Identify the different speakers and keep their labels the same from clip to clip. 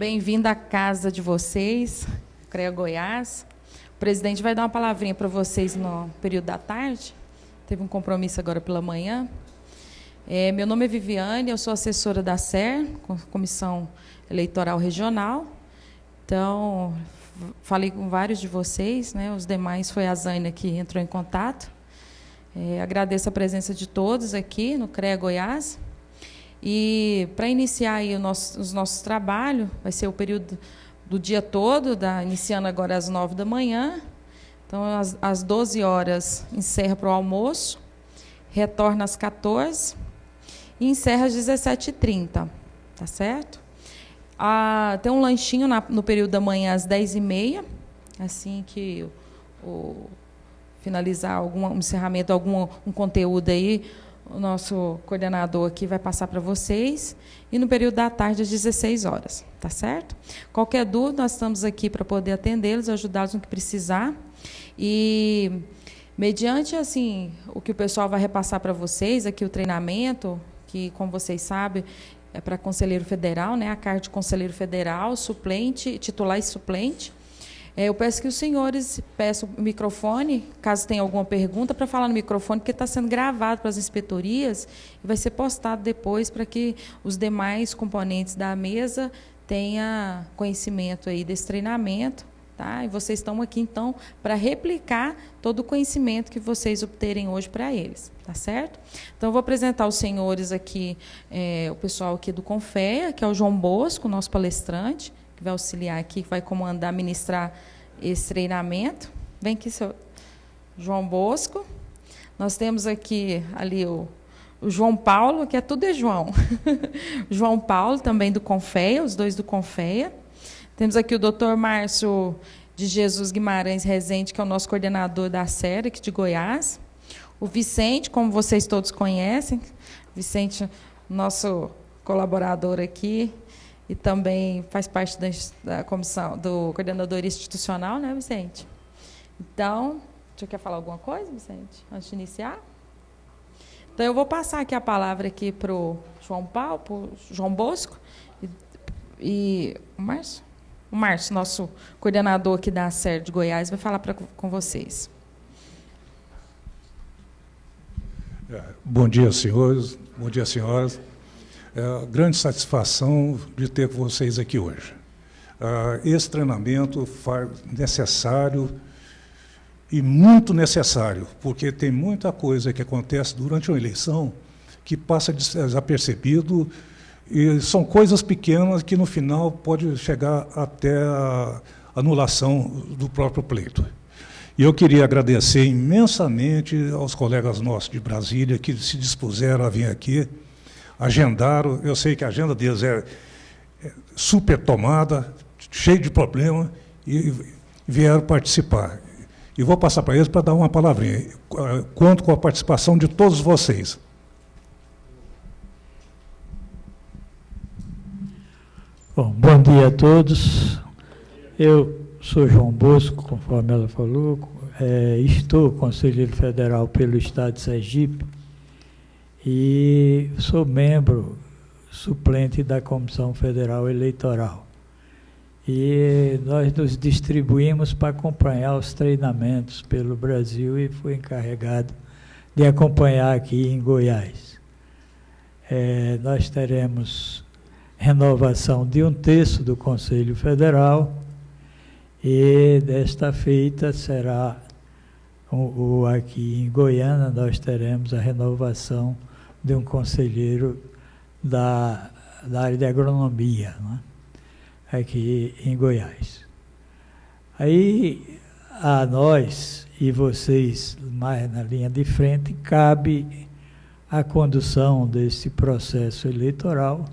Speaker 1: Bem-vindo à casa de vocês, CREA Goiás. O presidente vai dar uma palavrinha para vocês no período da tarde. Teve um compromisso agora pela manhã. Meu nome é Viviane, eu sou assessora da SER, Comissão Eleitoral Regional. Então, falei com vários de vocês, né? Os demais foi a Zânia que entrou em contato. Agradeço a presença de todos aqui no CREA Goiás. E, para iniciar aí os nossos trabalhos, vai ser o período do dia todo, iniciando agora às 9 da manhã. Então, às 12 horas, encerra para o almoço, retorna às 14 e encerra às 17h30, tá certo? Tem um lanchinho no período da manhã às 10h30, assim que finalizar um encerramento, um conteúdo aí, o nosso coordenador aqui vai passar para vocês. E no período da tarde, às 16 horas, tá certo? Qualquer dúvida, nós estamos aqui para poder atendê-los, ajudá-los no que precisar. E, mediante assim, o que o pessoal vai repassar para vocês, aqui o treinamento, que, como vocês sabem, é para conselheiro federal, né? A carta de conselheiro federal, suplente, titular e suplente. Eu peço que os senhores peçam o microfone, caso tenha alguma pergunta, para falar no microfone, porque está sendo gravado para as inspetorias e vai ser postado depois para que os demais componentes da mesa tenham conhecimento aí desse treinamento. Tá? E vocês estão aqui, então, para replicar todo o conhecimento que vocês obterem hoje para eles. Tá certo? Então, eu vou apresentar os senhores aqui, o pessoal aqui do CONFEA, que é o João Bosco, nosso palestrante, que vai auxiliar aqui, que vai comandar, ministrar esse treinamento. Vem aqui, seu João Bosco. Nós temos aqui ali o João Paulo, que tudo é João. João Paulo, também do CONFEA, os dois do CONFEA. Temos aqui o doutor Márcio de Jesus Guimarães Rezende, que é o nosso coordenador da SER aqui de Goiás. O Vicente, como vocês todos conhecem, Vicente, nosso colaborador aqui, e também faz parte da comissão, do coordenador institucional, né, Vicente? Então, você quer falar alguma coisa, Vicente, antes de iniciar? Então, eu vou passar aqui a palavra aqui para o João Paulo, para o João Bosco, e o Márcio? O Márcio, nosso coordenador aqui da SER de Goiás, vai falar com vocês.
Speaker 2: Bom dia, senhores. Bom dia, senhoras. Grande satisfação de ter com vocês aqui hoje. Esse treinamento necessário e muito necessário, porque tem muita coisa que acontece durante uma eleição que passa desapercebido e são coisas pequenas que, no final, pode chegar até a anulação do próprio pleito. E eu queria agradecer imensamente aos colegas nossos de Brasília que se dispuseram a vir aqui, agendaram, eu sei que a agenda deles é super tomada, cheia de problema, e vieram participar. E vou passar para eles para dar uma palavrinha. Conto com a participação de todos vocês.
Speaker 3: Bom dia a todos. Eu sou João Bosco, conforme ela falou, estou conselheiro federal pelo Estado de Sergipe, e sou membro suplente da Comissão Federal Eleitoral. E nós nos distribuímos para acompanhar os treinamentos pelo Brasil e fui encarregado de acompanhar aqui em Goiás. Nós teremos renovação de 1/3 do Conselho Federal e desta feita será, aqui em Goiânia, nós teremos a renovação de um conselheiro da área de agronomia, né? Aqui em Goiás. Aí, a nós e vocês, mais na linha de frente, cabe a condução desse processo eleitoral.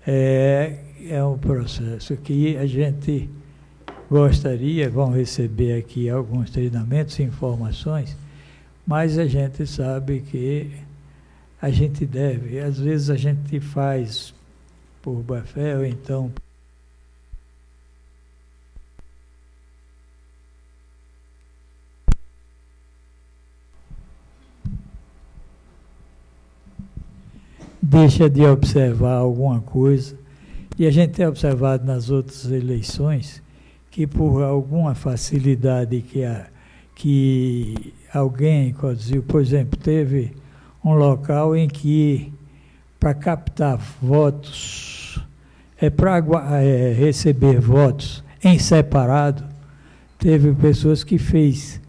Speaker 3: É um processo que a gente gostaria, vão receber aqui alguns treinamentos e informações, mas a gente sabe que a gente deve, às vezes a gente faz por boa fé, ou então deixa de observar alguma coisa E a gente tem observado nas outras eleições que, por alguma facilidade que alguém conseguiu, por exemplo, teve um local em que, para captar votos, para receber votos em separado, teve pessoas que fez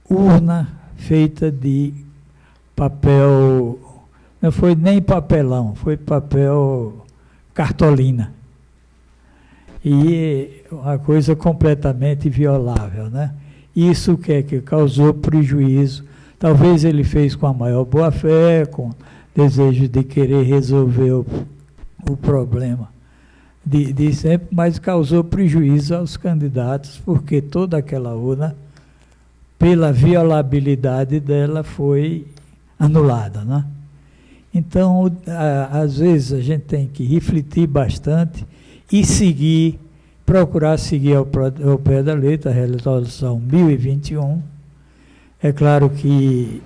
Speaker 3: urna feita de papel, não foi nem papelão, foi papel cartolina. E uma coisa completamente violável, né? Isso que causou prejuízo. Talvez ele fez com a maior boa-fé, com desejo de querer resolver o problema de sempre, mas causou prejuízo aos candidatos, porque toda aquela urna, pela violabilidade dela, foi anulada, né? Então, às vezes, a gente tem que refletir bastante e procurar seguir ao pé da letra a resolução 1021. É claro que,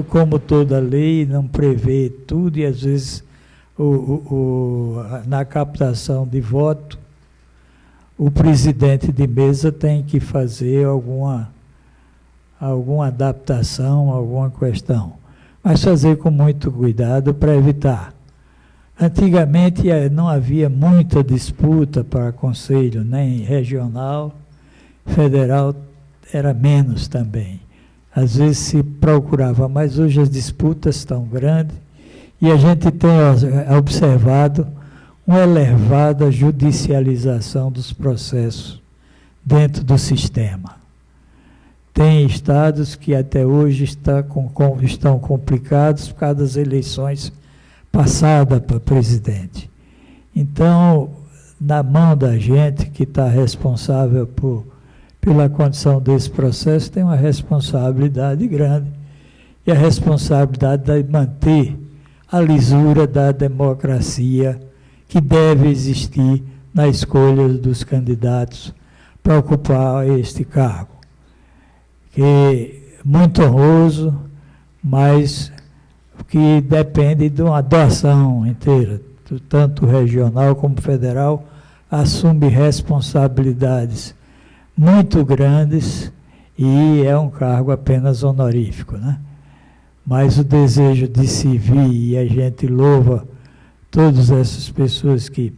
Speaker 3: como toda lei, não prevê tudo, e às vezes na captação de voto, o presidente de mesa tem que fazer alguma adaptação, alguma questão. Mas fazer com muito cuidado para evitar. Antigamente não havia muita disputa para conselho, nem regional, federal era menos também. Às vezes se procurava, mas hoje as disputas estão grandes e a gente tem observado uma elevada judicialização dos processos dentro do sistema. Tem estados que até hoje estão complicados por causa das eleições passadas para presidente. Então, na mão da gente que está responsável pela condição desse processo, tem uma responsabilidade grande. E a responsabilidade de manter a lisura da democracia que deve existir na escolha dos candidatos para ocupar este cargo. Que é muito honroso, mas que depende de uma doação inteira, tanto regional como federal, assume responsabilidades muito grandes e é um cargo apenas honorífico, né? Mas o desejo de se vir, e a gente louva todas essas pessoas que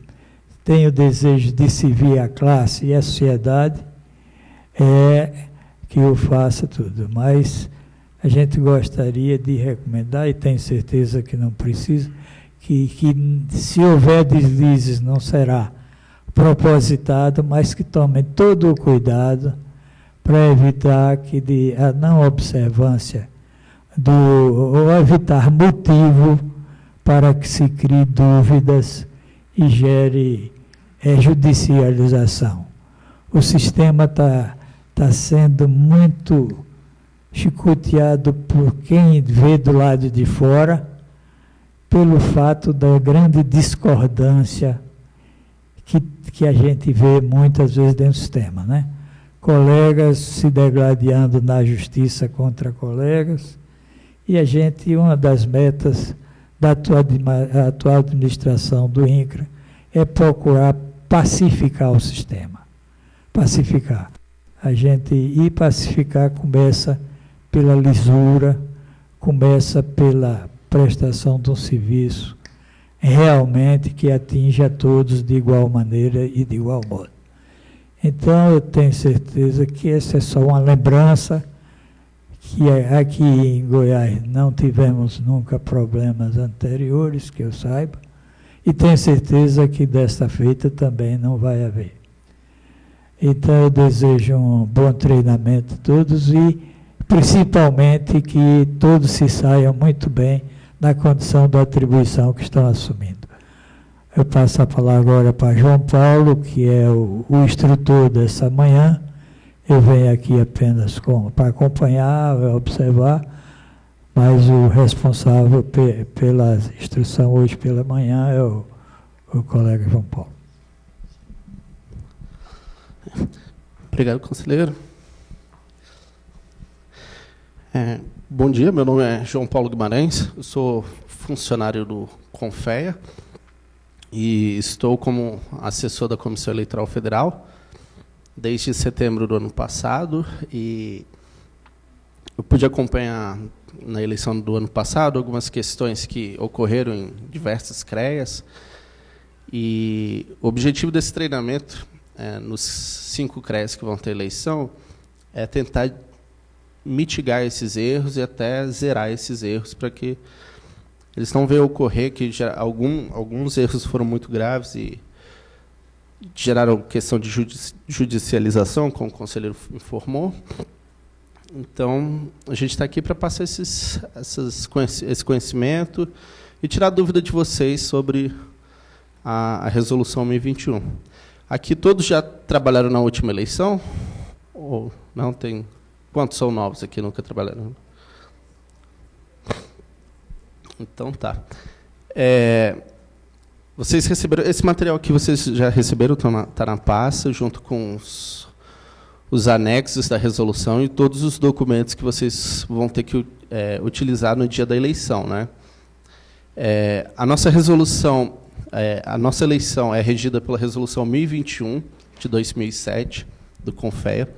Speaker 3: têm o desejo de se vir a classe e a sociedade, que eu faça tudo. Mas a gente gostaria de recomendar, e tenho certeza que não precisa, que se houver deslizes não será propositado, mas que tomem todo o cuidado para evitar a não observância ou evitar motivo para que se crie dúvidas e gere judicialização. O sistema está sendo muito chicoteado por quem vê do lado de fora, pelo fato da grande discordância que a gente vê muitas vezes dentro do sistema, né? Colegas se degladiando na justiça contra colegas, e uma das metas da atual administração do INCRA é procurar pacificar o sistema. Pacificar. A gente pacificar começa pela lisura, começa pela prestação de um serviço realmente que atinja a todos de igual maneira e de igual modo. Então, eu tenho certeza que essa é só uma lembrança, que aqui em Goiás não tivemos nunca problemas anteriores, que eu saiba, e tenho certeza que desta feita também não vai haver. Então, eu desejo um bom treinamento a todos e, principalmente, que todos se saiam muito bem na condição da atribuição que estão assumindo. Eu passo a palavra agora para João Paulo, que é o instrutor dessa manhã. Eu venho aqui apenas para acompanhar, observar, mas o responsável pela instrução hoje pela manhã é o colega João Paulo.
Speaker 4: Obrigado, conselheiro. Bom dia, meu nome é João Paulo Guimarães, eu sou funcionário do Confea. e estou como assessor da Comissão Eleitoral Federal desde setembro do ano passado, e eu pude acompanhar na eleição do ano passado algumas questões que ocorreram em diversas CREAs, e o objetivo desse treinamento, nos 5 CREAs que vão ter eleição, é tentar mitigar esses erros e até zerar esses erros, para que eles não venham ocorrer, que alguns erros foram muito graves e geraram questão de judicialização, como o conselheiro informou. Então, a gente está aqui para passar esse conhecimento e tirar dúvida de vocês sobre a Resolução 1021. Aqui todos já trabalharam na última eleição? Ou não tem? Quantos são novos aqui, nunca trabalharam? Então, tá. Vocês receberam esse material aqui, vocês já receberam, está na pasta, junto com os anexos da resolução e todos os documentos que vocês vão ter que utilizar no dia da eleição, né? A nossa resolução, a nossa eleição é regida pela Resolução 1021 de 2007 do CONFEA.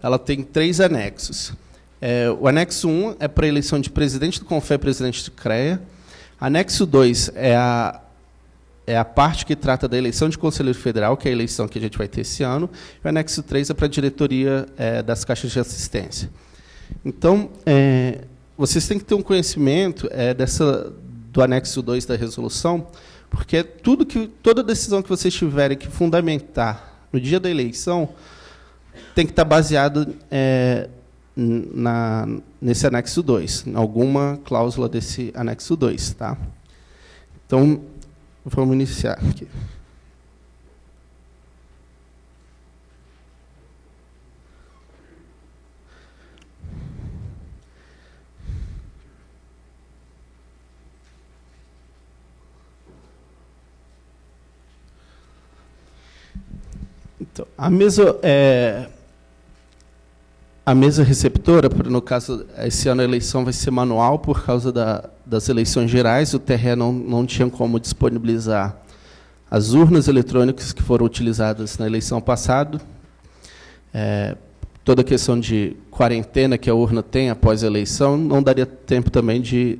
Speaker 4: Ela tem 3 anexos. O anexo 1 é para a eleição de presidente do CONFEA e presidente do CREA. Anexo 2 é a parte que trata da eleição de conselheiro federal, que é a eleição que a gente vai ter esse ano. E o anexo 3 é para a diretoria das caixas de assistência. Então, vocês têm que ter um conhecimento do anexo 2 da resolução, porque toda decisão que vocês tiverem que fundamentar no dia da eleição tem que estar baseado nesse anexo 2, em alguma cláusula desse anexo 2. Tá? Então, vamos iniciar aqui. Então, a mesa receptora, no caso, esse ano a eleição vai ser manual por causa das eleições gerais. O TRE não tinha como disponibilizar as urnas eletrônicas que foram utilizadas na eleição passada. Toda a questão de quarentena que a urna tem após a eleição, não daria tempo também de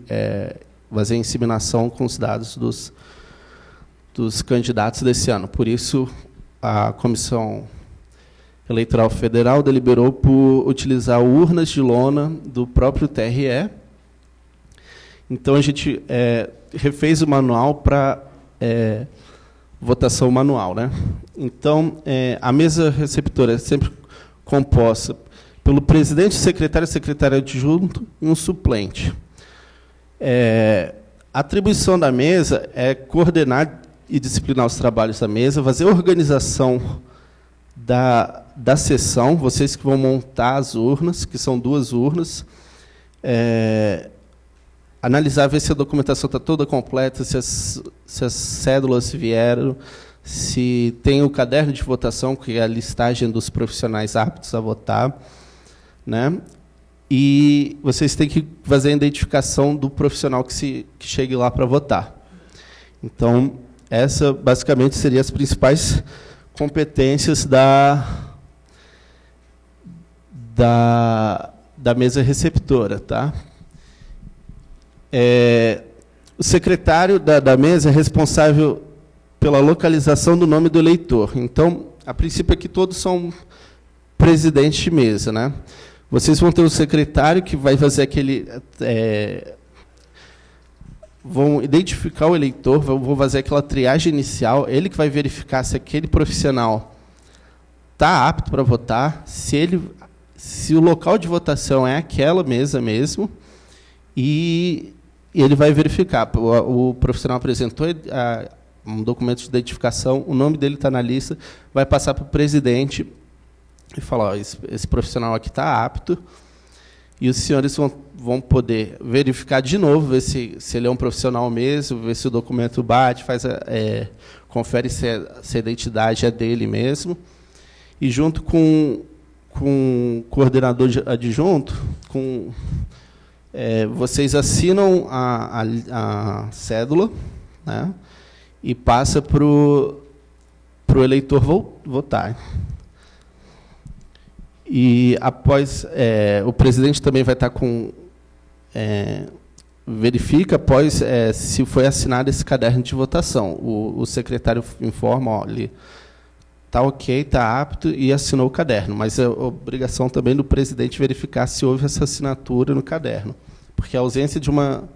Speaker 4: fazer a inseminação com os dados dos candidatos desse ano. Por isso, a Comissão Eleitoral Federal deliberou por utilizar urnas de lona do próprio TRE. Então, a gente refez o manual para votação manual, né? Então, a mesa receptora é sempre composta pelo presidente, secretário adjunto e um suplente. A atribuição da mesa é coordenar e disciplinar os trabalhos da mesa, fazer a organização da sessão, vocês que vão montar as urnas, que são 2 urnas, analisar, ver se a documentação está toda completa, se as cédulas vieram, se tem o caderno de votação, que é a listagem dos profissionais aptos a votar, né? E vocês têm que fazer a identificação do profissional que chegue lá para votar. Então, essa, basicamente, seriam as principais competências da mesa receptora. Tá? O secretário da mesa é responsável pela localização do nome do eleitor. Então, a princípio, aqui todos são presidentes de mesa. Né? Vocês vão ter o secretário que vai fazer aquele... vão identificar o eleitor, vão fazer aquela triagem inicial, ele que vai verificar se aquele profissional está apto para votar, se o local de votação é aquela mesa mesmo, e ele vai verificar. O profissional apresentou um documento de identificação, o nome dele está na lista, vai passar para o presidente e falar: ó, esse profissional aqui está apto, e os senhores vão poder verificar de novo, ver se ele é um profissional mesmo, ver se o documento bate, confere se a identidade é dele mesmo. E, junto com o coordenador adjunto, vocês assinam a cédula, né? e passa para o eleitor votar. E após, o presidente também vai estar com... verifica após se foi assinado esse caderno de votação. O secretário informa, ó, ele está ok, está apto, e assinou o caderno. Mas é obrigação também do presidente verificar se houve essa assinatura no caderno. Porque a ausência de uma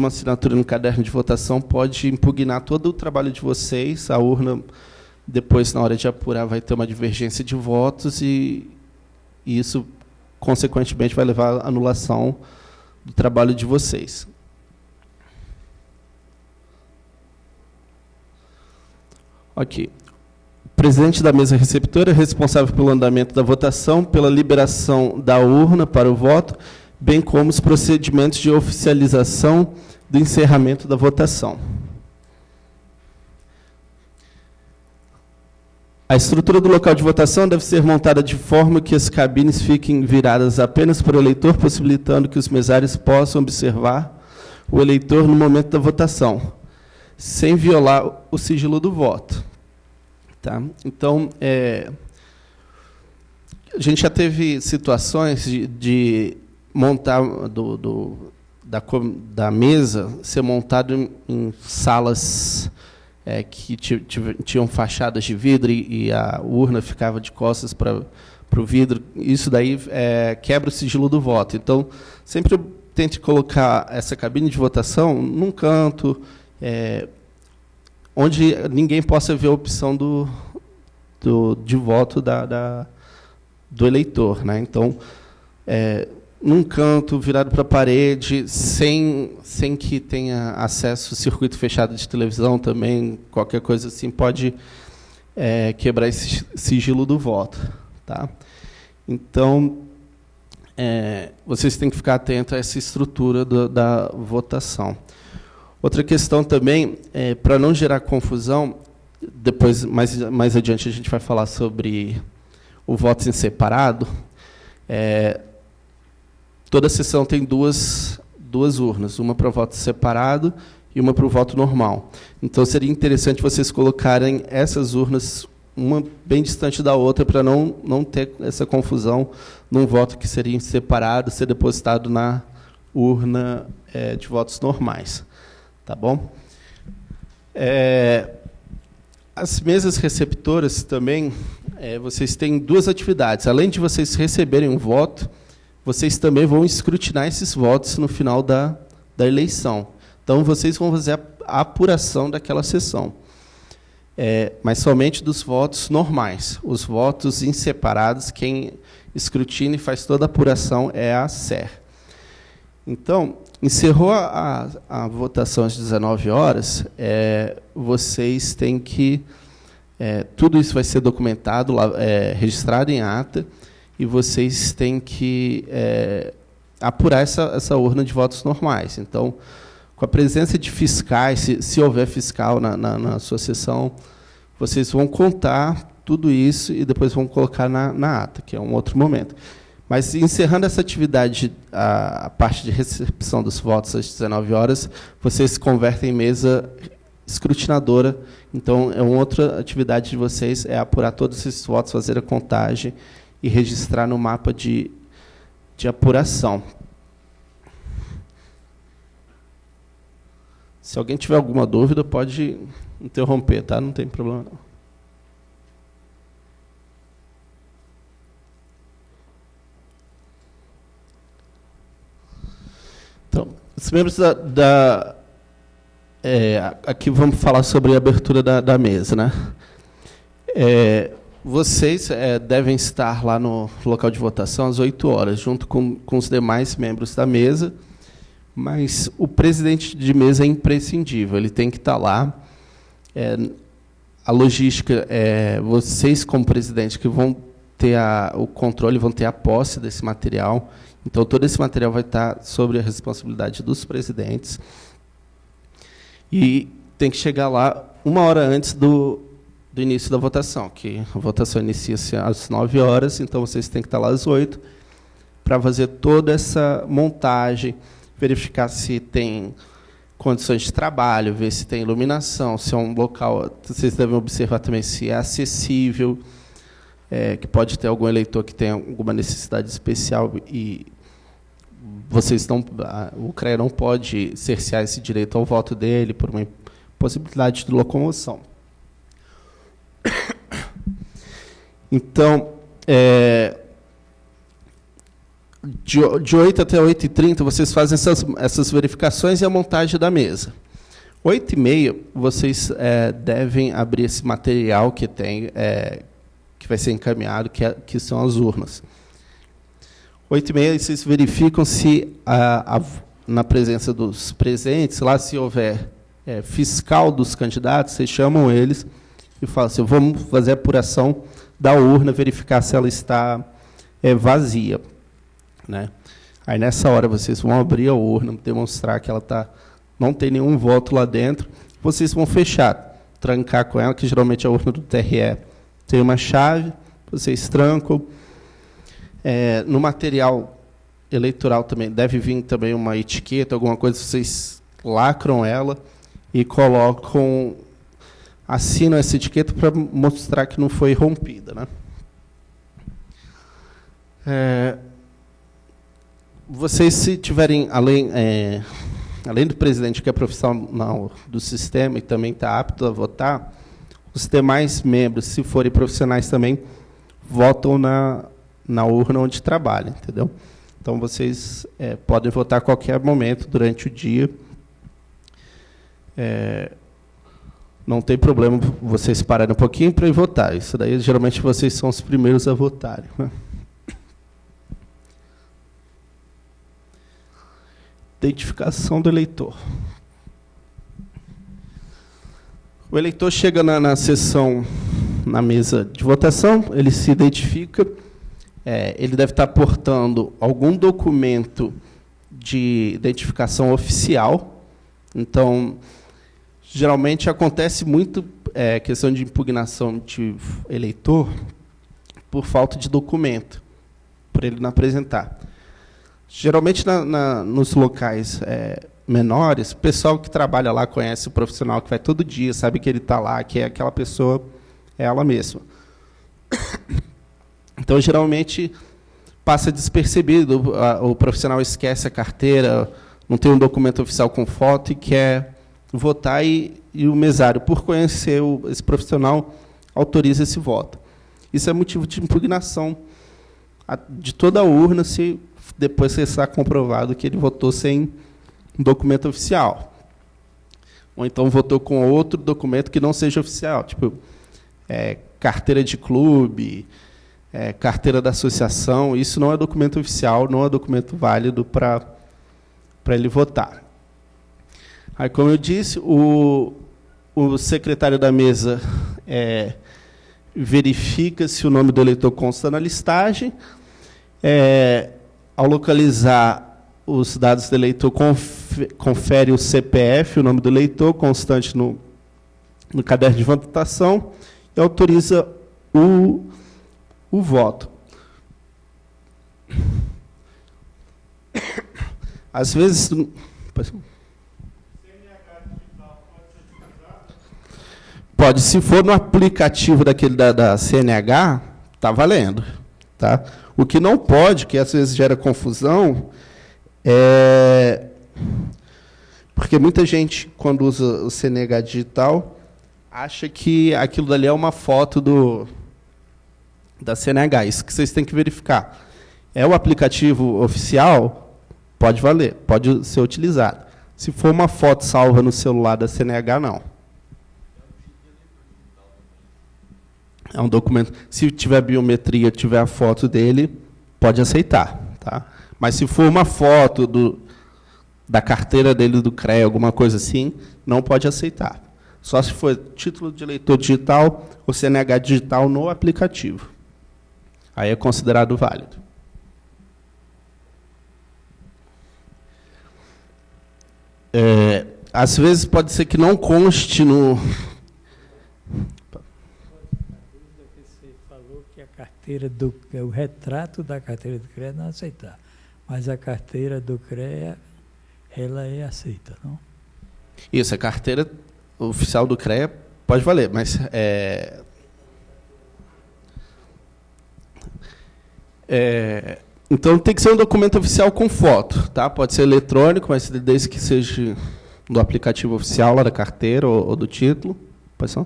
Speaker 4: assinatura no caderno de votação pode impugnar todo o trabalho de vocês. A urna, depois, na hora de apurar, vai ter uma divergência de votos e isso, consequentemente, vai levar à anulação do trabalho de vocês. Ok. O presidente da mesa receptora é responsável pelo andamento da votação, pela liberação da urna para o voto, bem como os procedimentos de oficialização do encerramento da votação. A estrutura do local de votação deve ser montada de forma que as cabines fiquem viradas apenas para o eleitor, possibilitando que os mesários possam observar o eleitor no momento da votação, sem violar o sigilo do voto. Tá? Então, a gente já teve situações de montar da mesa ser montado em salas que tinham fachadas de vidro e a urna ficava de costas para o vidro. Isso daí quebra o sigilo do voto. Então, sempre tente colocar essa cabine de votação num canto, onde ninguém possa ver a opção de voto do eleitor, né? Então, num canto, virado para a parede, sem que tenha acesso ao circuito fechado de televisão também, qualquer coisa assim, pode quebrar esse sigilo do voto. Tá? Então, vocês têm que ficar atentos a essa estrutura da votação. Outra questão também, para não gerar confusão, depois, mais adiante, a gente vai falar sobre o voto em separado. Toda sessão tem duas urnas, uma para o voto separado e uma para o voto normal. Então, seria interessante vocês colocarem essas urnas uma bem distante da outra, para não ter essa confusão num voto que seria separado, ser depositado na urna de votos normais. Tá bom? As mesas receptoras também, vocês têm duas atividades. Além de vocês receberem um voto, vocês também vão escrutinar esses votos no final da eleição. Então, vocês vão fazer a apuração daquela sessão, mas somente dos votos normais. Os votos em separados, quem escrutina e faz toda a apuração é a SER. Então, encerrou a votação às 19 horas, vocês têm que... tudo isso vai ser documentado, registrado em ata, e vocês têm que apurar essa urna de votos normais. Então, com a presença de fiscais, se houver fiscal na sua sessão, vocês vão contar tudo isso e depois vão colocar na ata, que é um outro momento. Mas, encerrando essa atividade, a parte de recepção dos votos às 19 horas, vocês se convertem em mesa escrutinadora. Então, uma outra atividade de vocês é apurar todos esses votos, fazer a contagem e registrar no mapa de apuração. Se alguém tiver alguma dúvida, pode interromper, tá? Não tem problema, não. Então, os membros aqui vamos falar sobre a abertura da mesa, né? Vocês devem estar lá no local de votação às 8 horas, junto com os demais membros da mesa, mas o presidente de mesa é imprescindível, ele tem que estar lá. A logística, vocês, como presidente, que vão ter o controle, vão ter a posse desse material. Então, todo esse material vai estar sobre a responsabilidade dos presidentes. E tem que chegar lá 1 hora antes do início da votação, que a votação inicia-se às 9 horas, então vocês têm que estar lá às 8, para fazer toda essa montagem, verificar se tem condições de trabalho, ver se tem iluminação, se é um local, vocês devem observar também se é acessível, que pode ter algum eleitor que tenha alguma necessidade especial e o CREA não pode cercear esse direito ao voto dele por uma possibilidade de locomoção. Então, de 8 até 8h30, vocês fazem essas verificações e a montagem da mesa. 8h30, vocês devem abrir esse material que tem, que vai ser encaminhado, que são as urnas. 8h30, vocês verificam se, na presença dos presentes, lá se houver fiscal dos candidatos, vocês chamam eles e falam assim, vamos fazer a apuração da urna, verificar se ela está vazia. Né? Aí, nessa hora, vocês vão abrir a urna, demonstrar que ela não tem nenhum voto lá dentro, vocês vão fechar, trancar com ela, que geralmente a urna do TRE tem uma chave, vocês trancam. No material eleitoral também deve vir também uma etiqueta, alguma coisa, vocês lacram ela e colocam, assinam essa etiqueta para mostrar que não foi rompida. Né? Vocês, se tiverem, além do presidente, que é profissional do sistema e também está apto a votar, os demais membros, se forem profissionais também, votam na urna onde trabalham, entendeu? Então, vocês podem votar a qualquer momento durante o dia. Não tem problema vocês pararem um pouquinho para ir votar. Isso daí, geralmente, vocês são os primeiros a votarem. Né? Identificação do eleitor. O eleitor chega na sessão, na mesa de votação, ele se identifica, ele deve estar portando algum documento de identificação oficial. Então, geralmente acontece muito questão de impugnação de eleitor por falta de documento, por ele não apresentar. Geralmente, nos locais menores, o pessoal que trabalha lá conhece o profissional que vai todo dia, sabe que ele está lá, que aquela pessoa é ela mesma. Então, geralmente, passa despercebido, o profissional esquece a carteira, não tem um documento oficial com foto e quer votar, e o mesário, por conhecer esse profissional, autoriza esse voto. Isso é motivo de impugnação de toda a urna, se depois está comprovado que ele votou sem um documento oficial. Ou então votou com outro documento que não seja oficial, tipo carteira de clube, carteira da associação. Isso não é documento oficial, não é documento válido para ele votar. Aí, como eu disse, o secretário da mesa verifica se o nome do eleitor consta na listagem. Ao localizar os dados do eleitor, confere o CPF, o nome do eleitor, constante no caderno de votação, e autoriza o voto. Às vezes... Pode, se for no aplicativo daquele da CNH, está valendo. Tá? O que não pode, que às vezes gera confusão, porque muita gente, quando usa o CNH digital, acha que aquilo dali é uma foto da CNH. Isso que vocês têm que verificar. É o aplicativo oficial, pode valer, pode ser utilizado. Se for uma foto salva no celular da CNH, não. É um documento. Se tiver biometria, tiver a foto dele, pode aceitar. Tá? Mas se for uma foto da carteira dele do CREA, alguma coisa assim, não pode aceitar. Só se for título de eleitor digital ou CNH digital no aplicativo. Aí é considerado válido. Às vezes pode ser que não conste no...
Speaker 3: Você falou que a carteira o retrato da carteira do CREA não aceitar, mas a carteira do CREA, ela é aceita, não?
Speaker 4: Isso, a carteira oficial do CREA pode valer, mas então tem que ser um documento oficial com foto, tá? Pode ser eletrônico, mas desde que seja do aplicativo oficial lá da carteira ou do título. Pode ser?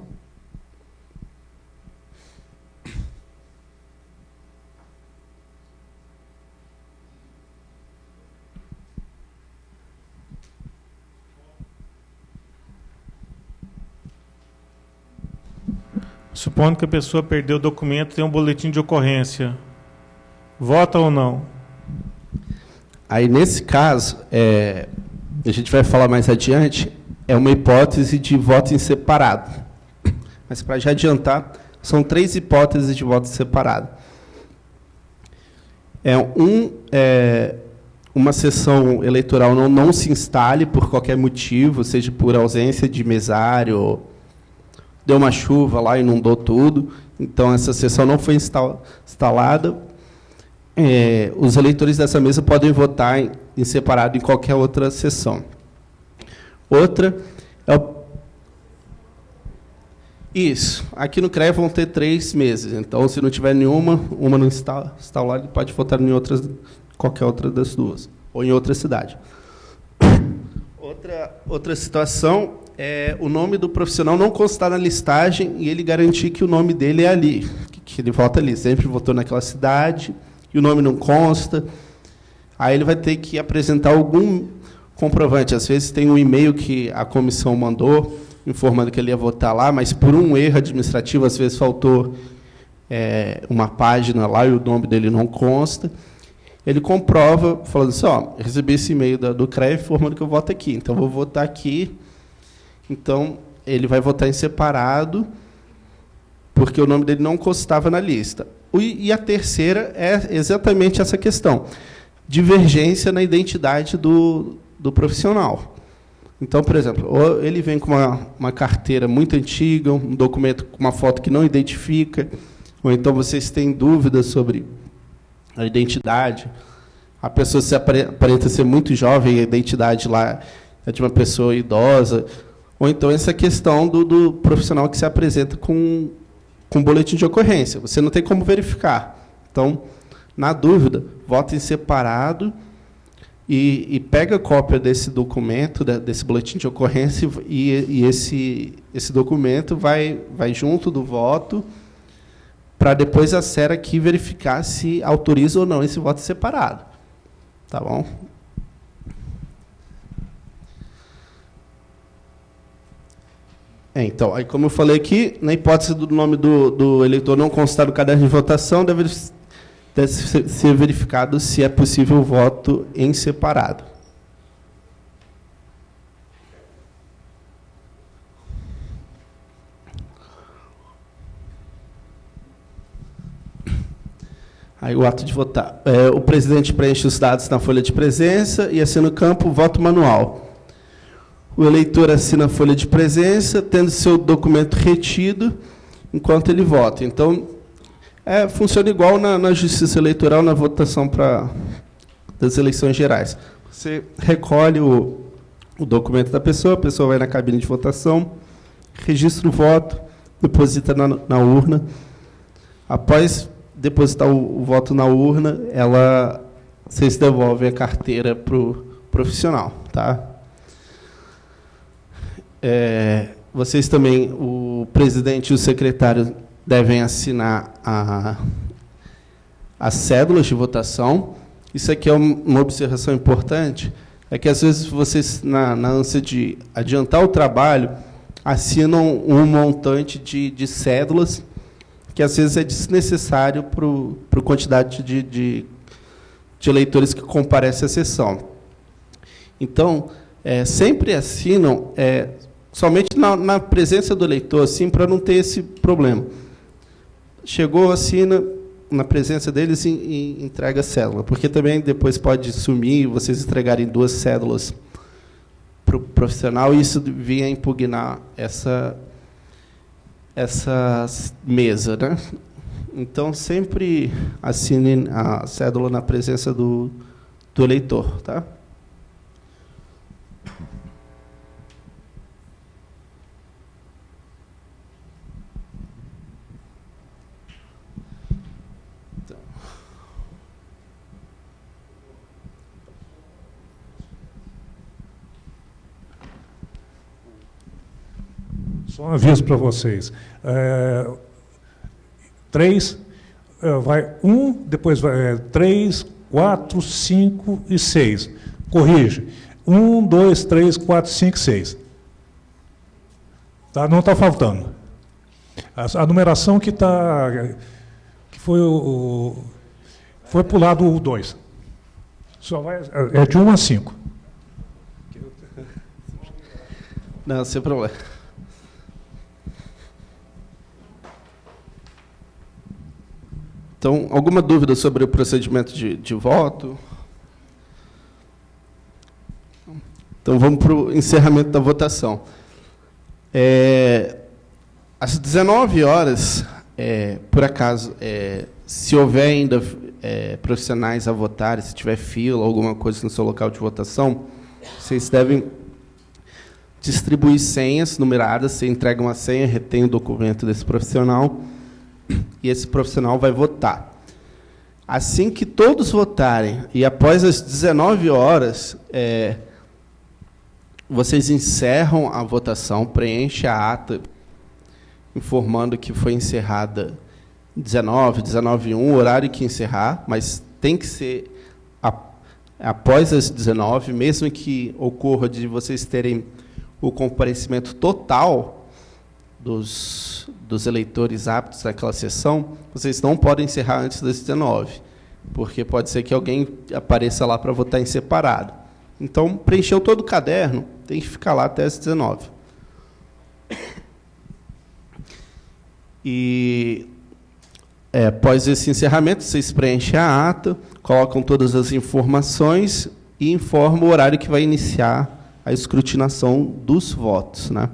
Speaker 5: Supondo que a pessoa perdeu o documento, tem um boletim de ocorrência. Vota ou não?
Speaker 4: Aí, nesse caso, a gente vai falar mais adiante, é uma hipótese de voto em separado. Mas, para já adiantar, são 3 hipóteses de voto separado. Uma sessão eleitoral não se instale por qualquer motivo, seja por ausência de mesário, deu uma chuva lá e inundou tudo, então essa sessão não foi instalada. Os eleitores dessa mesa podem votar em separado em qualquer outra sessão. Outra isso. Aqui no CREA vão ter 3 meses. Então, se não tiver nenhuma, uma não está lá, ele pode votar em qualquer outra das 2, ou em outra cidade. Outra situação é o nome do profissional não constar na listagem e ele garantir que o nome dele é ali, que ele vota ali. Sempre votou naquela cidade e o nome não consta. Aí ele vai ter que apresentar algum comprovante. Às vezes tem um e-mail que a comissão mandou, informando que ele ia votar lá, mas por um erro administrativo, às vezes faltou uma página lá e o nome dele não consta. Ele comprova, falando assim, recebi esse e-mail do CREA informando que eu voto aqui, então vou votar aqui. Então, ele vai votar em separado, porque o nome dele não constava na lista. E a terceira é exatamente essa questão, divergência na identidade do profissional. Então, por exemplo, ou ele vem com uma carteira muito antiga, um documento com uma foto que não identifica, ou então vocês têm dúvidas sobre a identidade, a pessoa aparenta ser muito jovem, a identidade lá é de uma pessoa idosa, ou então essa questão do profissional que se apresenta com boletim de ocorrência. Você não tem como verificar. Então, na dúvida, vota em separado e pega a cópia desse documento, desse boletim de ocorrência, e esse documento vai junto do voto, para depois a SERA aqui verificar se autoriza ou não esse voto separado. Tá bom? Então, aí, como eu falei aqui, na hipótese do nome do eleitor não constar no caderno de votação, deve ser verificado se é possível o voto em separado. Aí o ato de votar. O presidente preenche os dados na folha de presença e assina no campo voto manual. O eleitor assina a folha de presença, tendo seu documento retido enquanto ele vota. Então, funciona igual na Justiça Eleitoral, na votação das eleições gerais. Você recolhe o documento da pessoa, a pessoa vai na cabine de votação, registra o voto, deposita na urna. Após depositar o voto na urna, vocês devolvem a carteira para o profissional. Tá? Vocês também, o presidente e o secretário, devem assinar as cédulas de votação. Isso aqui é uma observação importante, é que, às vezes, vocês, na ânsia de adiantar o trabalho, assinam um montante de cédulas, que, às vezes, é desnecessário para a quantidade de eleitores que comparecem à sessão. Então, sempre assinam somente na presença do eleitor, assim, para não ter esse problema. Chegou, assina na presença deles e entrega a cédula, porque também depois pode sumir e vocês entregarem 2 cédulas para o profissional e isso vinha impugnar essa mesa, né? Então, sempre assine a cédula na presença do eleitor. Tá?
Speaker 2: Só um aviso para vocês. 3, vai 1, depois vai 3, 4, 5 e 6. Corrige. 1, 2, 3, 4, 5, 6. Tá? Não está faltando. A numeração que foi pulado o 2. Só vai, é de 1 a 5.
Speaker 4: Não, sem problema. Então, alguma dúvida sobre o procedimento de voto? Então, vamos para o encerramento da votação. Às 19 horas, por acaso, se houver ainda profissionais a votarem, se tiver fila, alguma coisa no seu local de votação, vocês devem distribuir senhas numeradas. Você entrega uma senha, retém o documento desse profissional, e esse profissional vai votar. Assim que todos votarem, e após as 19 horas, vocês encerram a votação, preenchem a ata, informando que foi encerrada 19h01, o horário que encerrar, mas tem que ser após as 19, mesmo que ocorra de vocês terem o comparecimento total dos eleitores aptos naquela sessão, vocês não podem encerrar antes das 19, porque pode ser que alguém apareça lá para votar em separado. Então, preencheu todo o caderno, tem que ficar lá até as 19. E, após esse encerramento, vocês preenchem a ata, colocam todas as informações e informam o horário que vai iniciar a escrutinação dos votos, né?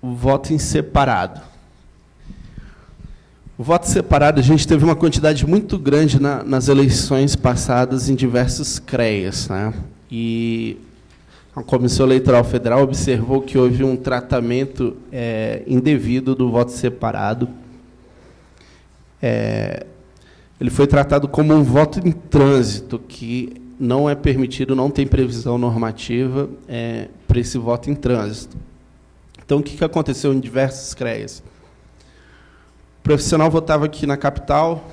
Speaker 4: O voto em separado. O voto separado, a gente teve uma quantidade muito grande nas eleições passadas em diversos CREAs, né? E a Comissão Eleitoral Federal observou que houve um tratamento indevido do voto separado. Ele foi tratado como um voto em trânsito, que não é permitido, não tem previsão normativa para esse voto em trânsito. Então, o que aconteceu em diversos CREAs? O profissional votava aqui na capital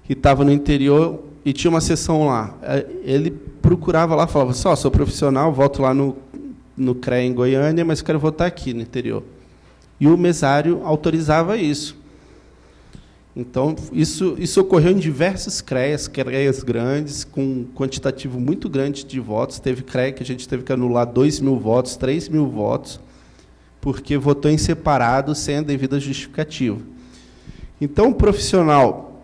Speaker 4: e estava no interior e tinha uma sessão lá. Ele procurava lá, falava assim, sou profissional, voto lá no CREA em Goiânia, mas quero votar aqui no interior. E o mesário autorizava isso. Então, isso ocorreu em diversos CREAs grandes, com um quantitativo muito grande de votos. Teve CREA que a gente teve que anular 2.000 votos, 3.000 votos, porque votou em separado sem a devida justificativa. Então, o profissional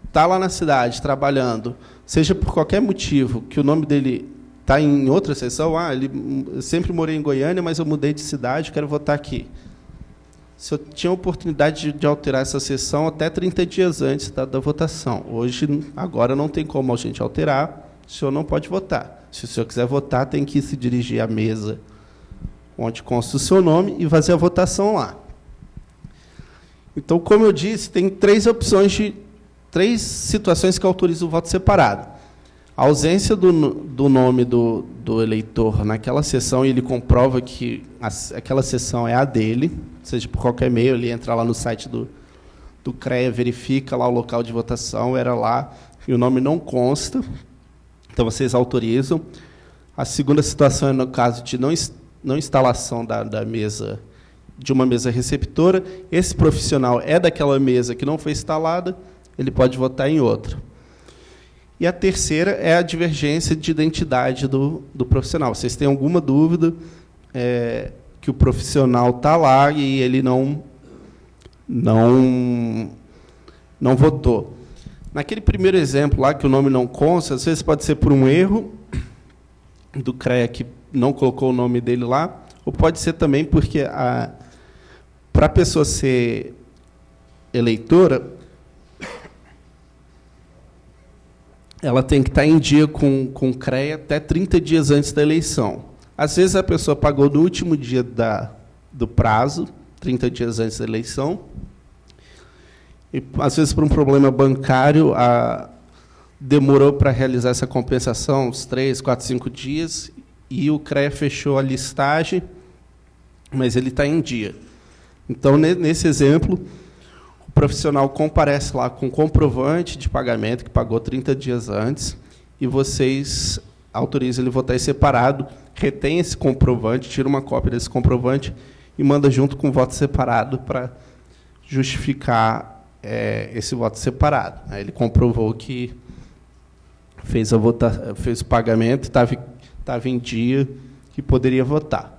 Speaker 4: está lá na cidade, trabalhando, seja por qualquer motivo, que o nome dele está em outra sessão, eu sempre morei em Goiânia, mas eu mudei de cidade, quero votar aqui. Se eu tinha a oportunidade de alterar essa sessão até 30 dias antes da votação. Agora não tem como a gente alterar, o senhor não pode votar. Se o senhor quiser votar, tem que se dirigir à mesa onde consta o seu nome e fazer a votação lá. Então, como eu disse, tem três situações que autorizam o voto separado. A ausência do nome do eleitor naquela sessão, e ele comprova que aquela sessão é a dele, seja por qualquer meio, ele entra lá no site do CREA, verifica lá o local de votação, era lá, e o nome não consta, então vocês autorizam. A segunda situação é no caso de não instalação da mesa, de uma mesa receptora, esse profissional é daquela mesa que não foi instalada, ele pode votar em outra. E a terceira é a divergência de identidade do profissional. Vocês têm alguma dúvida que o profissional está lá e ele não votou? Naquele primeiro exemplo lá, que o nome não consta, às vezes pode ser por um erro do CREA que não colocou o nome dele lá, ou pode ser também porque, para a pessoa ser eleitora, ela tem que estar em dia com o CREA até 30 dias antes da eleição. Às vezes, a pessoa pagou no último dia do prazo, 30 dias antes da eleição, e, às vezes, por um problema bancário, demorou para realizar essa compensação uns 3, 4, 5 dias, e o CREA fechou a listagem, mas ele está em dia. Então, nesse exemplo, o profissional comparece lá com comprovante de pagamento, que pagou 30 dias antes, e vocês autorizam ele votar em separado, retém esse comprovante, tira uma cópia desse comprovante e manda junto com o voto separado para justificar esse voto separado. Aí ele comprovou que fez o pagamento, estava em dia e poderia votar.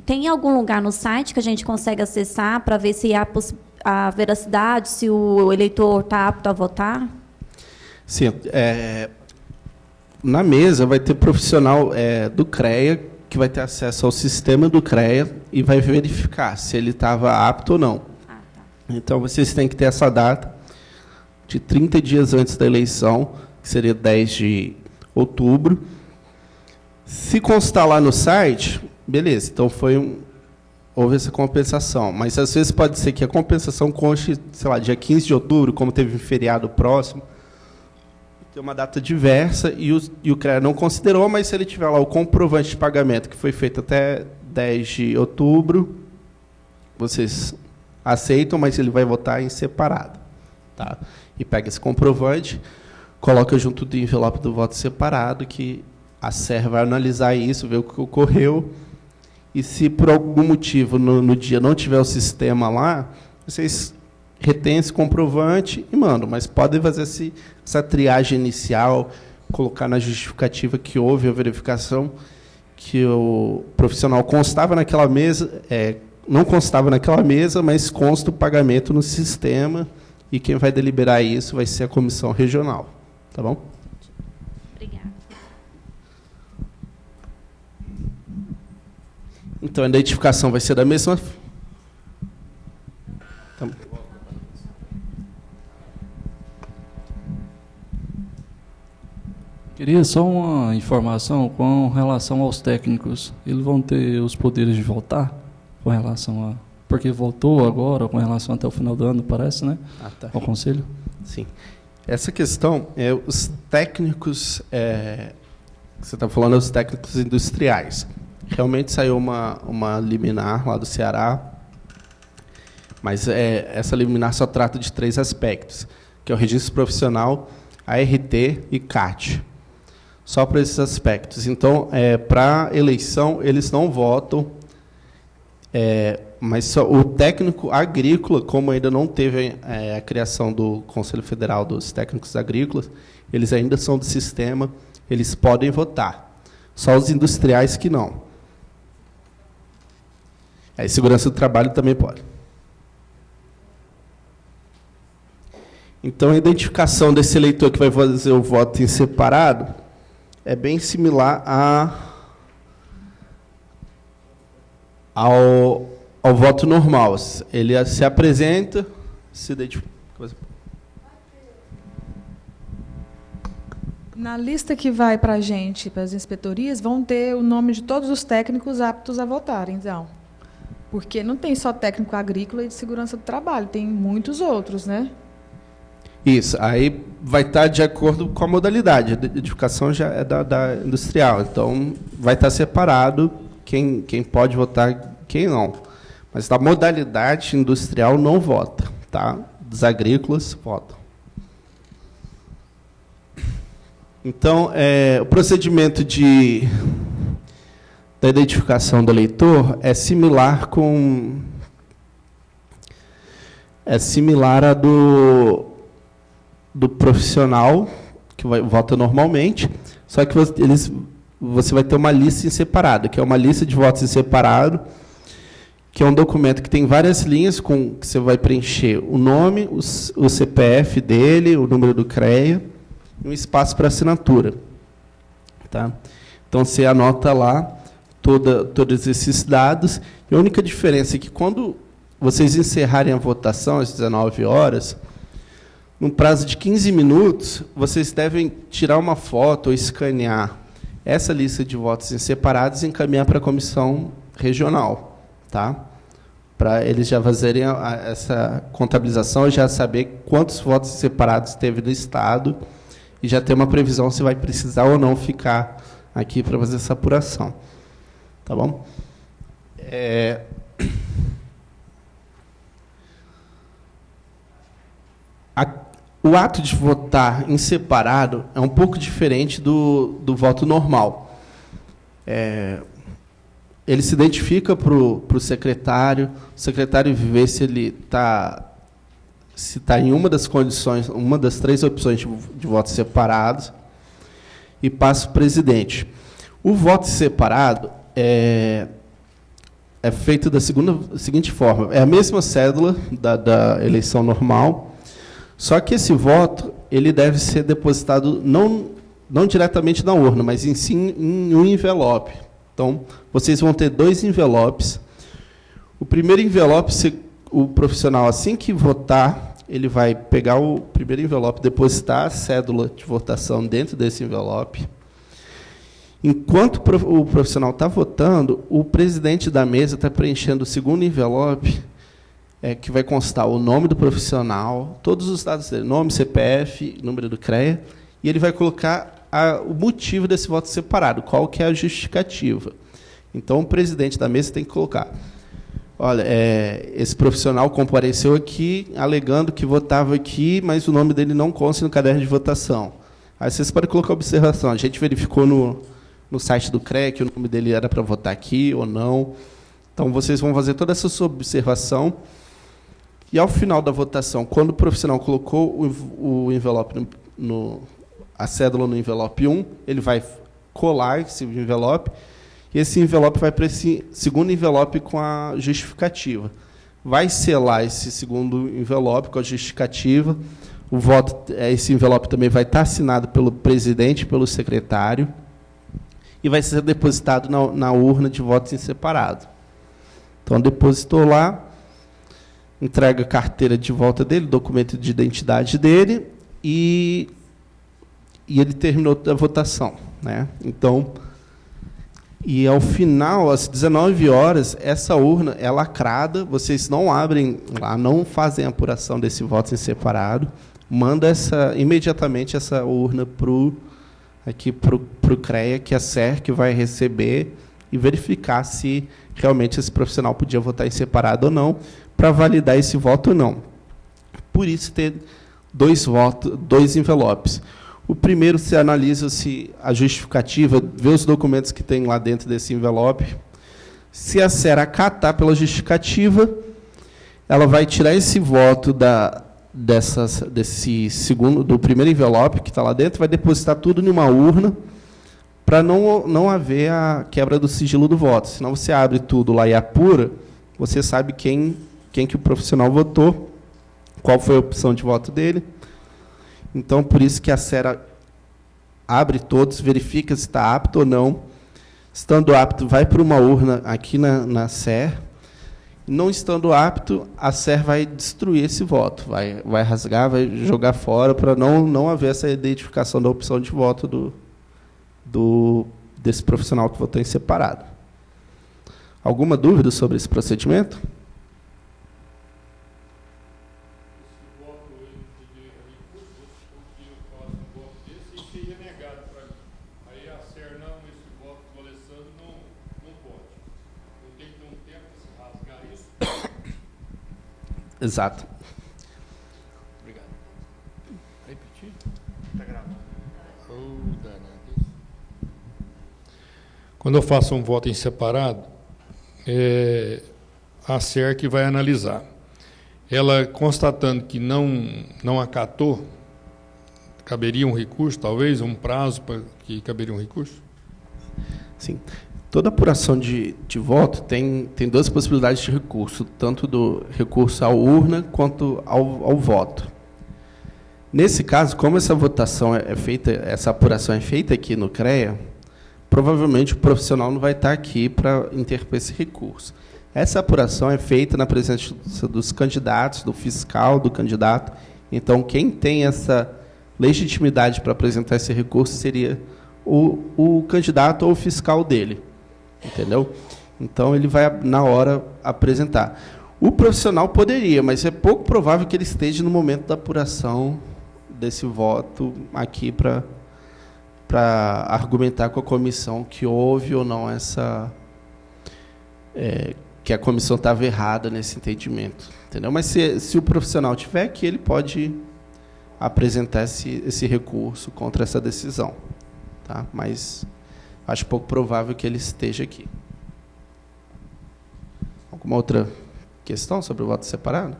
Speaker 6: Tem algum lugar no site que a gente consegue acessar para ver se há a veracidade, se o eleitor está apto a votar?
Speaker 4: Sim. Na mesa vai ter profissional do CREA, que vai ter acesso ao sistema do CREA e vai verificar se ele estava apto ou não. Tá. Então, vocês têm que ter essa data de 30 dias antes da eleição, que seria 10 de outubro. Se constar lá no site, beleza, então houve essa compensação. Mas, às vezes, pode ser que a compensação conste, sei lá, dia 15 de outubro, como teve um feriado próximo, tem uma data diversa e o CREA não considerou, mas se ele tiver lá o comprovante de pagamento, que foi feito até 10 de outubro, vocês aceitam, mas ele vai votar em separado. Tá? E pega esse comprovante, coloca junto do envelope do voto separado, que a SER vai analisar isso, ver o que ocorreu, e se por algum motivo no dia não tiver o sistema lá, vocês retêm esse comprovante e mandam, mas podem fazer essa triagem inicial, colocar na justificativa que houve a verificação, que o profissional constava naquela mesa, não constava naquela mesa, mas consta o pagamento no sistema, e quem vai deliberar isso vai ser a comissão regional. Tá bom? Então, a identificação vai ser da mesma...
Speaker 7: Queria só uma informação com relação aos técnicos. Eles vão ter os poderes de votar com relação a... Porque votou agora com relação até o final do ano, parece, né?
Speaker 4: Tá.
Speaker 7: Ao Conselho?
Speaker 4: Sim. Essa questão, os técnicos... você está falando os técnicos industriais. Realmente saiu uma liminar lá do Ceará, mas essa liminar só trata de 3 aspectos, que é o registro profissional, ART e CAT. Só para esses aspectos. Então, para eleição, eles não votam, mas só o técnico agrícola, como ainda não teve a criação do Conselho Federal dos Técnicos Agrícolas, eles ainda são do sistema, eles podem votar. Só os industriais que não. A segurança do trabalho também pode. Então, a identificação desse eleitor que vai fazer o voto em separado é bem similar ao voto normal. Ele se apresenta, se identifica.
Speaker 8: Na lista que vai para a gente, para as inspetorias, vão ter o nome de todos os técnicos aptos a votar, então. Porque não tem só técnico agrícola e de segurança do trabalho, tem muitos outros, né?
Speaker 4: Isso, aí vai estar de acordo com a modalidade. A identificação já é da industrial, então vai estar separado quem pode votar, quem não. Mas da modalidade industrial não vota, tá? Dos agrícolas votam. Então, o procedimento da identificação do eleitor é similar com é similar à do profissional, que vota normalmente, só que você vai ter uma lista em separado, que é uma lista de votos em separado, que é um documento que tem várias linhas que você vai preencher o nome, o CPF dele, o número do CREA, e um espaço para assinatura. Tá? Então, você anota lá todos esses dados, e a única diferença é que, quando vocês encerrarem a votação, às 19 horas, num prazo de 15 minutos, vocês devem tirar uma foto ou escanear essa lista de votos em separados e encaminhar para a comissão regional. Tá? Para eles já fazerem essa contabilização, já saber quantos votos separados teve no Estado e já ter uma previsão se vai precisar ou não ficar aqui para fazer essa apuração. Tá bom? O ato de votar em separado é um pouco diferente do voto normal. Ele se identifica para o secretário vê se ele está em uma das condições, uma das 3 opções de votos separados, e passa para o presidente. O voto separado é feito da seguinte forma: é a mesma cédula da eleição normal, só que esse voto ele deve ser depositado não diretamente na urna, mas sim em um envelope. Então, vocês vão ter 2 envelopes. O primeiro envelope, o profissional, assim que votar, ele vai pegar o primeiro envelope, depositar a cédula de votação dentro desse envelope. Enquanto o profissional está votando, o presidente da mesa está preenchendo o segundo envelope, que vai constar o nome do profissional, todos os dados dele, nome, CPF, número do CREA, e ele vai colocar o motivo desse voto separado, qual que é a justificativa. Então, o presidente da mesa tem que colocar: olha, esse profissional compareceu aqui alegando que votava aqui, mas o nome dele não consta no caderno de votação. Aí vocês podem colocar observação: a gente verificou no site do CREA que o nome dele era para votar aqui ou não. Então, vocês vão fazer toda essa sua observação. E, ao final da votação, quando o profissional colocou o envelope a cédula no envelope 1, ele vai colar esse envelope, e esse envelope vai para esse segundo envelope com a justificativa. Vai selar esse segundo envelope com a justificativa. Esse envelope também vai estar assinado pelo presidente e pelo secretário, e vai ser depositado na urna de votos em separado. Então, depositou lá, entrega a carteira de volta dele, documento de identidade dele, e ele terminou a votação. Né? Então, e ao final, às 19 horas, essa urna é lacrada, vocês não abrem lá, não fazem a apuração desse voto em separado, manda imediatamente essa urna para o CREA, que é a SER, que vai receber e verificar se realmente esse profissional podia votar em separado ou não, para validar esse voto ou não. Por isso, ter 2 envelopes. O primeiro, se analisa a justificativa, vê os documentos que tem lá dentro desse envelope. Se a SER acatar pela justificativa, ela vai tirar esse voto do primeiro envelope que está lá dentro, vai depositar tudo em uma urna, para não haver a quebra do sigilo do voto. Senão você abre tudo lá e apura, você sabe quem que o profissional votou, qual foi a opção de voto dele. Então, por isso que a SER abre todos, verifica se está apto ou não. Estando apto, vai para uma urna aqui na SER. Não estando apto, a SER vai destruir esse voto, vai rasgar, vai jogar fora, para não haver essa identificação da opção de voto desse profissional que votou em separado. Alguma dúvida sobre esse procedimento? Exato.
Speaker 9: Obrigado. Repetir? Está gravando. Quando eu faço um voto em separado, a SER que vai analisar. ela constatando que não acatou, caberia um recurso, talvez, um prazo para que caberia um recurso?
Speaker 4: Sim. Toda apuração de voto tem duas possibilidades de recurso, tanto do recurso à urna quanto ao voto. Nesse caso, como essa votação essa apuração é feita aqui no CREA, provavelmente o profissional não vai estar aqui para interpor esse recurso. Essa apuração é feita na presença dos candidatos, do fiscal, do candidato. Então, quem tem essa legitimidade para apresentar esse recurso seria o candidato ou o fiscal dele. Entendeu? Então, ele vai, na hora, apresentar. O profissional poderia, mas é pouco provável que ele esteja no momento da apuração desse voto aqui para argumentar com a comissão que houve ou não que a comissão estava errada nesse entendimento. Entendeu? Mas se o profissional tiver aqui, ele pode apresentar esse recurso contra essa decisão. Tá? Mas acho pouco provável que ele esteja aqui. Alguma outra questão sobre o voto separado?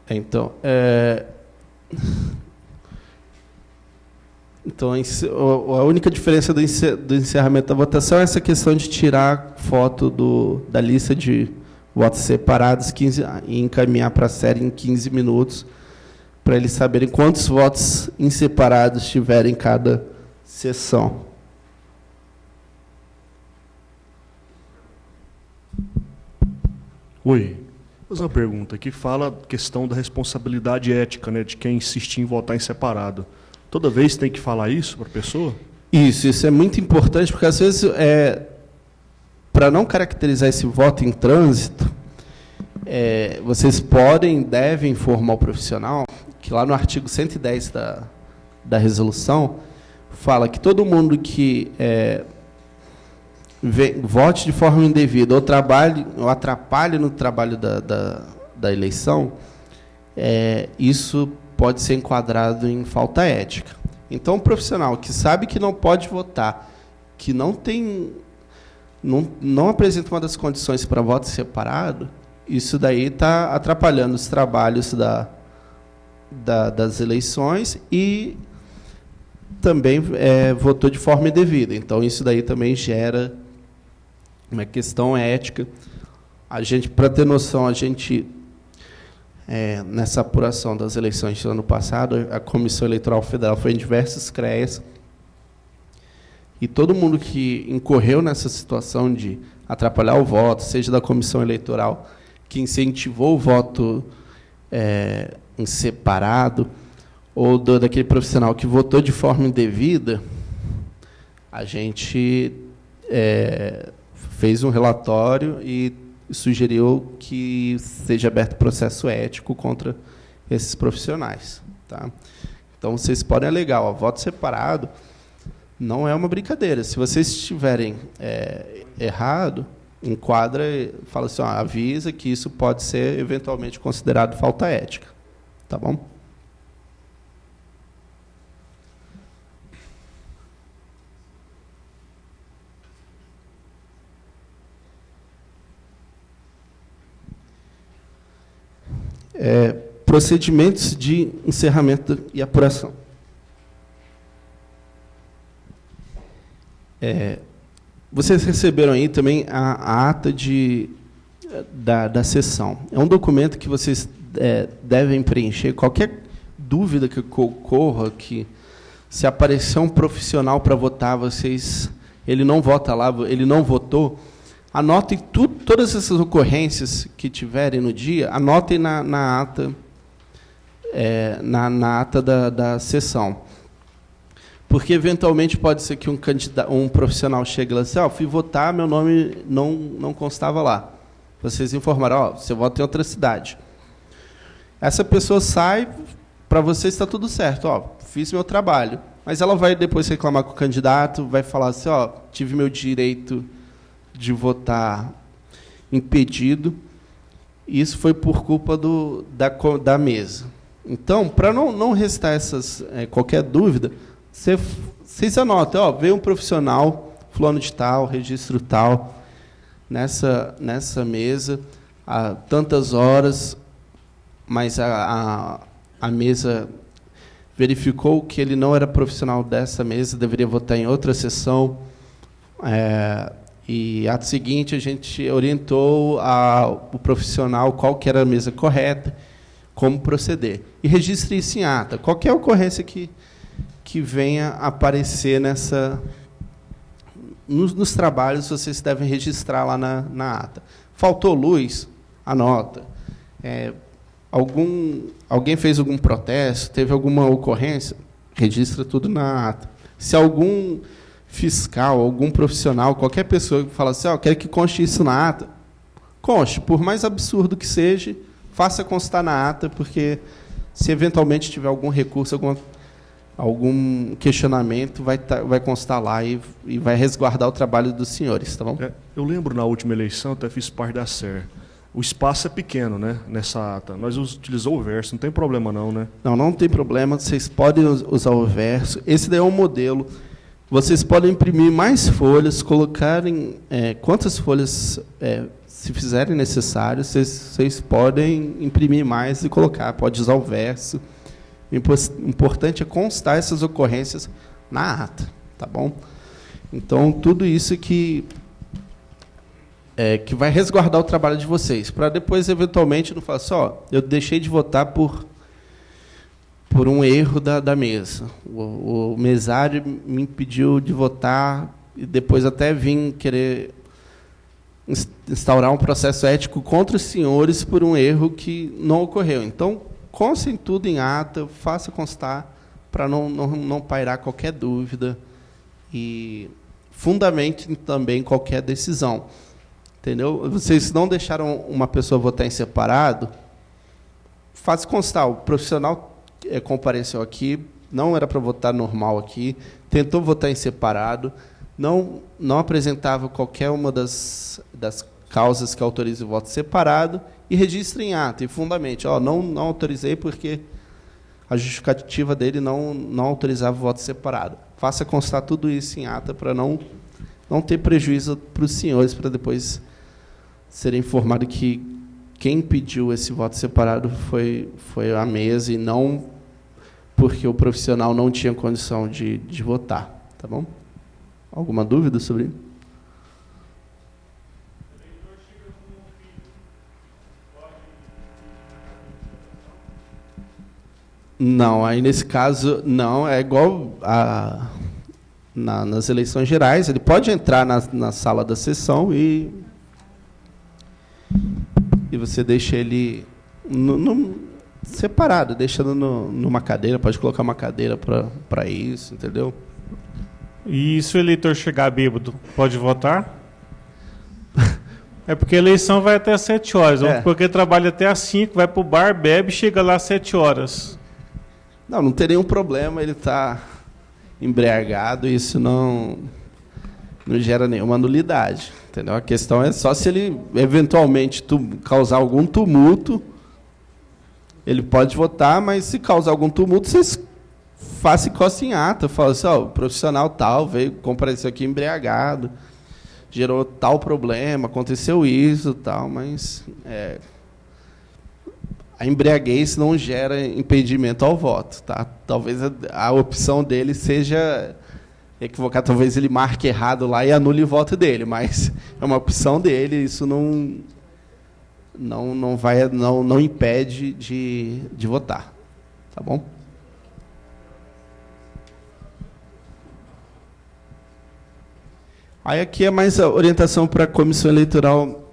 Speaker 4: Então, a única diferença do encerramento da votação é essa questão de tirar foto da lista de votos separados e encaminhar para a série em 15 minutos, para eles saberem quantos votos em separados tiverem em cada sessão.
Speaker 10: Oi. Vou fazer uma pergunta que fala a questão da responsabilidade ética, né, de quem insistir em votar em separado. Toda vez tem que falar isso para a pessoa?
Speaker 4: Isso é muito importante, porque às vezes, para não caracterizar esse voto em trânsito, vocês devem informar o profissional que lá no artigo 110 da resolução fala que todo mundo que vote de forma indevida ou atrapalhe no trabalho da eleição, isso pode ser enquadrado em falta ética. Então, um profissional que sabe que não pode votar, que não apresenta uma das condições para voto separado, isso daí está atrapalhando os trabalhos das eleições e também votou de forma indevida. Então, isso daí também gera uma questão ética. Para ter noção, nessa apuração das eleições do ano passado, a Comissão Eleitoral Federal foi em diversos CREAs, e todo mundo que incorreu nessa situação de atrapalhar o voto, seja da Comissão Eleitoral, que incentivou o voto em separado, ou daquele profissional que votou de forma indevida, a gente fez um relatório e sugeriu que seja aberto processo ético contra esses profissionais. Tá? Então, vocês podem alegar, voto separado não é uma brincadeira. Se vocês estiverem errado, enquadra e fala assim, avisa que isso pode ser eventualmente considerado falta ética. Tá bom? Procedimentos de encerramento e apuração. Vocês receberam aí também a ata da sessão. É um documento que vocês devem preencher. Qualquer dúvida que ocorra, que se aparecer um profissional para votar, ele não vota lá, ele não votou, anotem todas essas ocorrências que tiverem no dia, anotem na ata, na ata da sessão. Porque, eventualmente, pode ser que um profissional chegue lá e diga, fui votar, meu nome não constava lá. Vocês informaram, seu voto em outra cidade. Essa pessoa sai, para vocês está tudo certo, fiz meu trabalho. Mas ela vai depois reclamar com o candidato, vai falar assim, tive meu direito de votar impedido, Isso foi por culpa da mesa. Então, para não restar qualquer dúvida, vocês anotem, ó, veio um profissional, fulano de tal, registro tal, nessa mesa, há tantas horas, mas a mesa verificou que ele não era profissional dessa mesa, deveria votar em outra sessão. E, ato seguinte, a gente orientou o profissional qual que era a mesa correta, como proceder. E registre isso em ata. Qualquer ocorrência que venha aparecer nos trabalhos, vocês devem registrar lá na ata. Faltou luz? Anota. Alguém fez algum protesto? Teve alguma ocorrência? Registra tudo na ata. Se algum fiscal, algum profissional, qualquer pessoa que fala assim, eu quero que conste isso na ata, conste, por mais absurdo que seja, faça constar na ata, porque se eventualmente tiver algum recurso, algum questionamento, vai constar lá e vai resguardar o trabalho dos senhores, tá bom?
Speaker 10: Eu lembro, na última eleição, até fiz parte da SER. O espaço é pequeno, né, nessa ata. Nós utilizamos o verso, não tem problema não, né?
Speaker 4: Não tem problema, vocês podem usar o verso. Esse daí é um modelo. Vocês podem imprimir mais folhas, colocarem quantas folhas se fizerem necessário, vocês podem imprimir mais e colocar, pode usar o verso. O importante é constar essas ocorrências na ata, tá bom? Então, tudo isso que vai resguardar o trabalho de vocês, para depois, eventualmente, não falar só, eu deixei de votar por um erro da mesa. O mesário me impediu de votar e depois até vim querer instaurar um processo ético contra os senhores por um erro que não ocorreu. Então, constem tudo em ata, faça constar para não pairar qualquer dúvida e fundamentem também qualquer decisão. Entendeu? Vocês não deixaram uma pessoa votar em separado, faça constar, o profissional compareceu aqui, não era para votar normal aqui, tentou votar em separado, não apresentava qualquer uma das causas que autorizam o voto separado e registra em ata e fundamente, não autorizei porque a justificativa dele não autorizava o voto separado. Faça constar tudo isso em ata para não ter prejuízo para os senhores, para depois serem informados que quem pediu esse voto separado foi a mesa e não porque o profissional não tinha condição de votar. Tá bom? Alguma dúvida sobre isso? Não, aí nesse caso, não, é igual nas eleições gerais, ele pode entrar na sala da sessão e você deixa ele separado, deixando numa cadeira, pode colocar uma cadeira para isso, entendeu?
Speaker 5: E se o eleitor chegar bêbado, pode votar? É porque a eleição vai até às 7 horas, porque trabalha até às 5, vai para o bar, bebe e chega lá às 7 horas.
Speaker 4: Não tem nenhum problema, ele está embriagado, isso não gera nenhuma nulidade. Entendeu? A questão é só se ele, eventualmente, causar algum tumulto, ele pode votar, mas se causar algum tumulto, vocês façam costa em ata, falam assim, o profissional tal veio comparecer aqui embriagado, gerou tal problema, aconteceu isso, tal, mas a embriaguez não gera impedimento ao voto, tá? Talvez a opção dele seja equivocada, talvez ele marque errado lá e anule o voto dele, mas é uma opção dele, isso não impede de votar, tá bom? Aí aqui é mais a orientação para a Comissão Eleitoral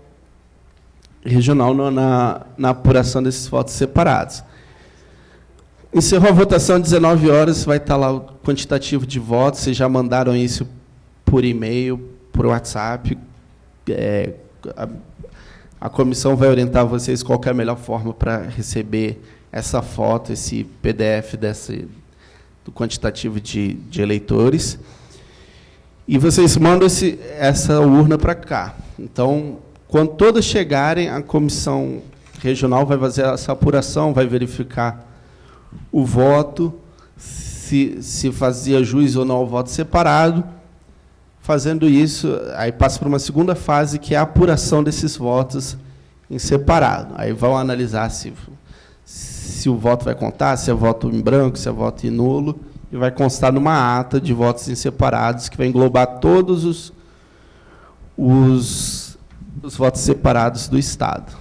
Speaker 4: Regional na apuração desses votos separados. Encerrou a votação às 19 horas, vai estar lá o quantitativo de votos, vocês já mandaram isso por e-mail, por WhatsApp. A comissão vai orientar vocês qual que é a melhor forma para receber essa foto, esse PDF do quantitativo de eleitores. E vocês mandam essa urna para cá. Então, quando todas chegarem, a comissão regional vai fazer essa apuração, vai verificar o voto, se fazia jus ou não ao voto separado. Fazendo isso, aí passa para uma segunda fase, que é a apuração desses votos em separado. Aí vão analisar se o voto vai contar, se é voto em branco, se é voto em nulo, e vai constar numa ata de votos em separados, que vai englobar todos os votos separados do Estado.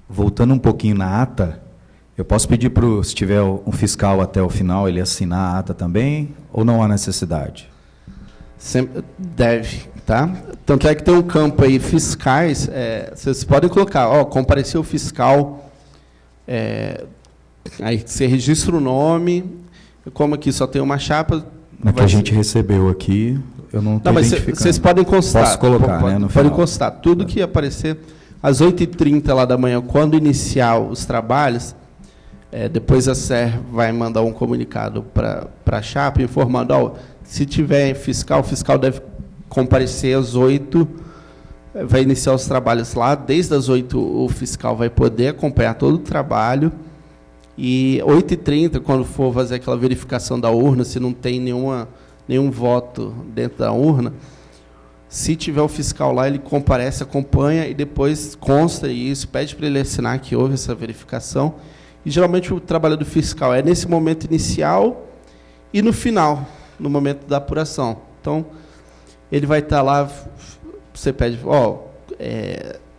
Speaker 11: Voltando um pouquinho na ata, eu posso pedir para, se tiver um fiscal até o final, ele assinar a ata também, ou não há necessidade?
Speaker 4: Sempre deve, tá? Tanto é que tem um campo aí, fiscais, vocês podem colocar, compareceu o fiscal, aí você registra o nome, como aqui só tem uma chapa...
Speaker 11: Na que a gente recebeu aqui, eu não estou identificando.
Speaker 4: Vocês podem constar.
Speaker 11: Posso colocar, né, no final.
Speaker 4: Podem constar. Tudo que aparecer, às 8h30 lá da manhã, quando iniciar os trabalhos, depois a SER vai mandar um comunicado para a chapa, informando, se tiver fiscal, o fiscal deve comparecer às 8h, vai iniciar os trabalhos lá, desde as 8h o fiscal vai poder acompanhar todo o trabalho, e 8h30, quando for fazer aquela verificação da urna, se não tem nenhum voto dentro da urna, se tiver o fiscal lá, ele comparece, acompanha, e depois consta isso, pede para ele assinar que houve essa verificação. E, geralmente, o trabalho do fiscal é nesse momento inicial e no final, no momento da apuração. Então, ele vai estar lá, você pede,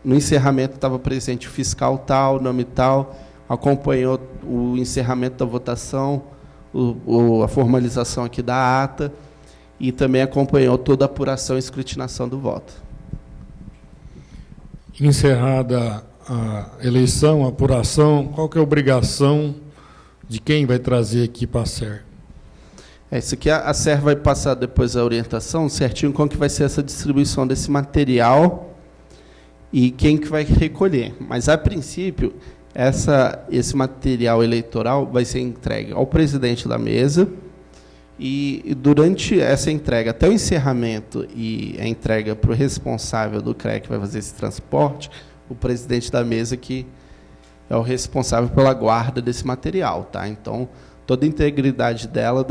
Speaker 4: no encerramento estava presente o fiscal tal, nome tal, acompanhou o encerramento da votação, a formalização aqui da ata, e também acompanhou toda a apuração e escrutinação do voto.
Speaker 9: Encerrada a eleição, a apuração, qual que é a obrigação de quem vai trazer aqui para a SER?
Speaker 4: Isso aqui a SER vai passar depois a orientação certinho como que vai ser essa distribuição desse material e quem que vai recolher. Mas, a princípio, esse material eleitoral vai ser entregue ao presidente da mesa e durante essa entrega, até o encerramento e a entrega para o responsável do CREA que vai fazer esse transporte, o presidente da mesa que é o responsável pela guarda desse material, tá? Então, toda a integridade dela,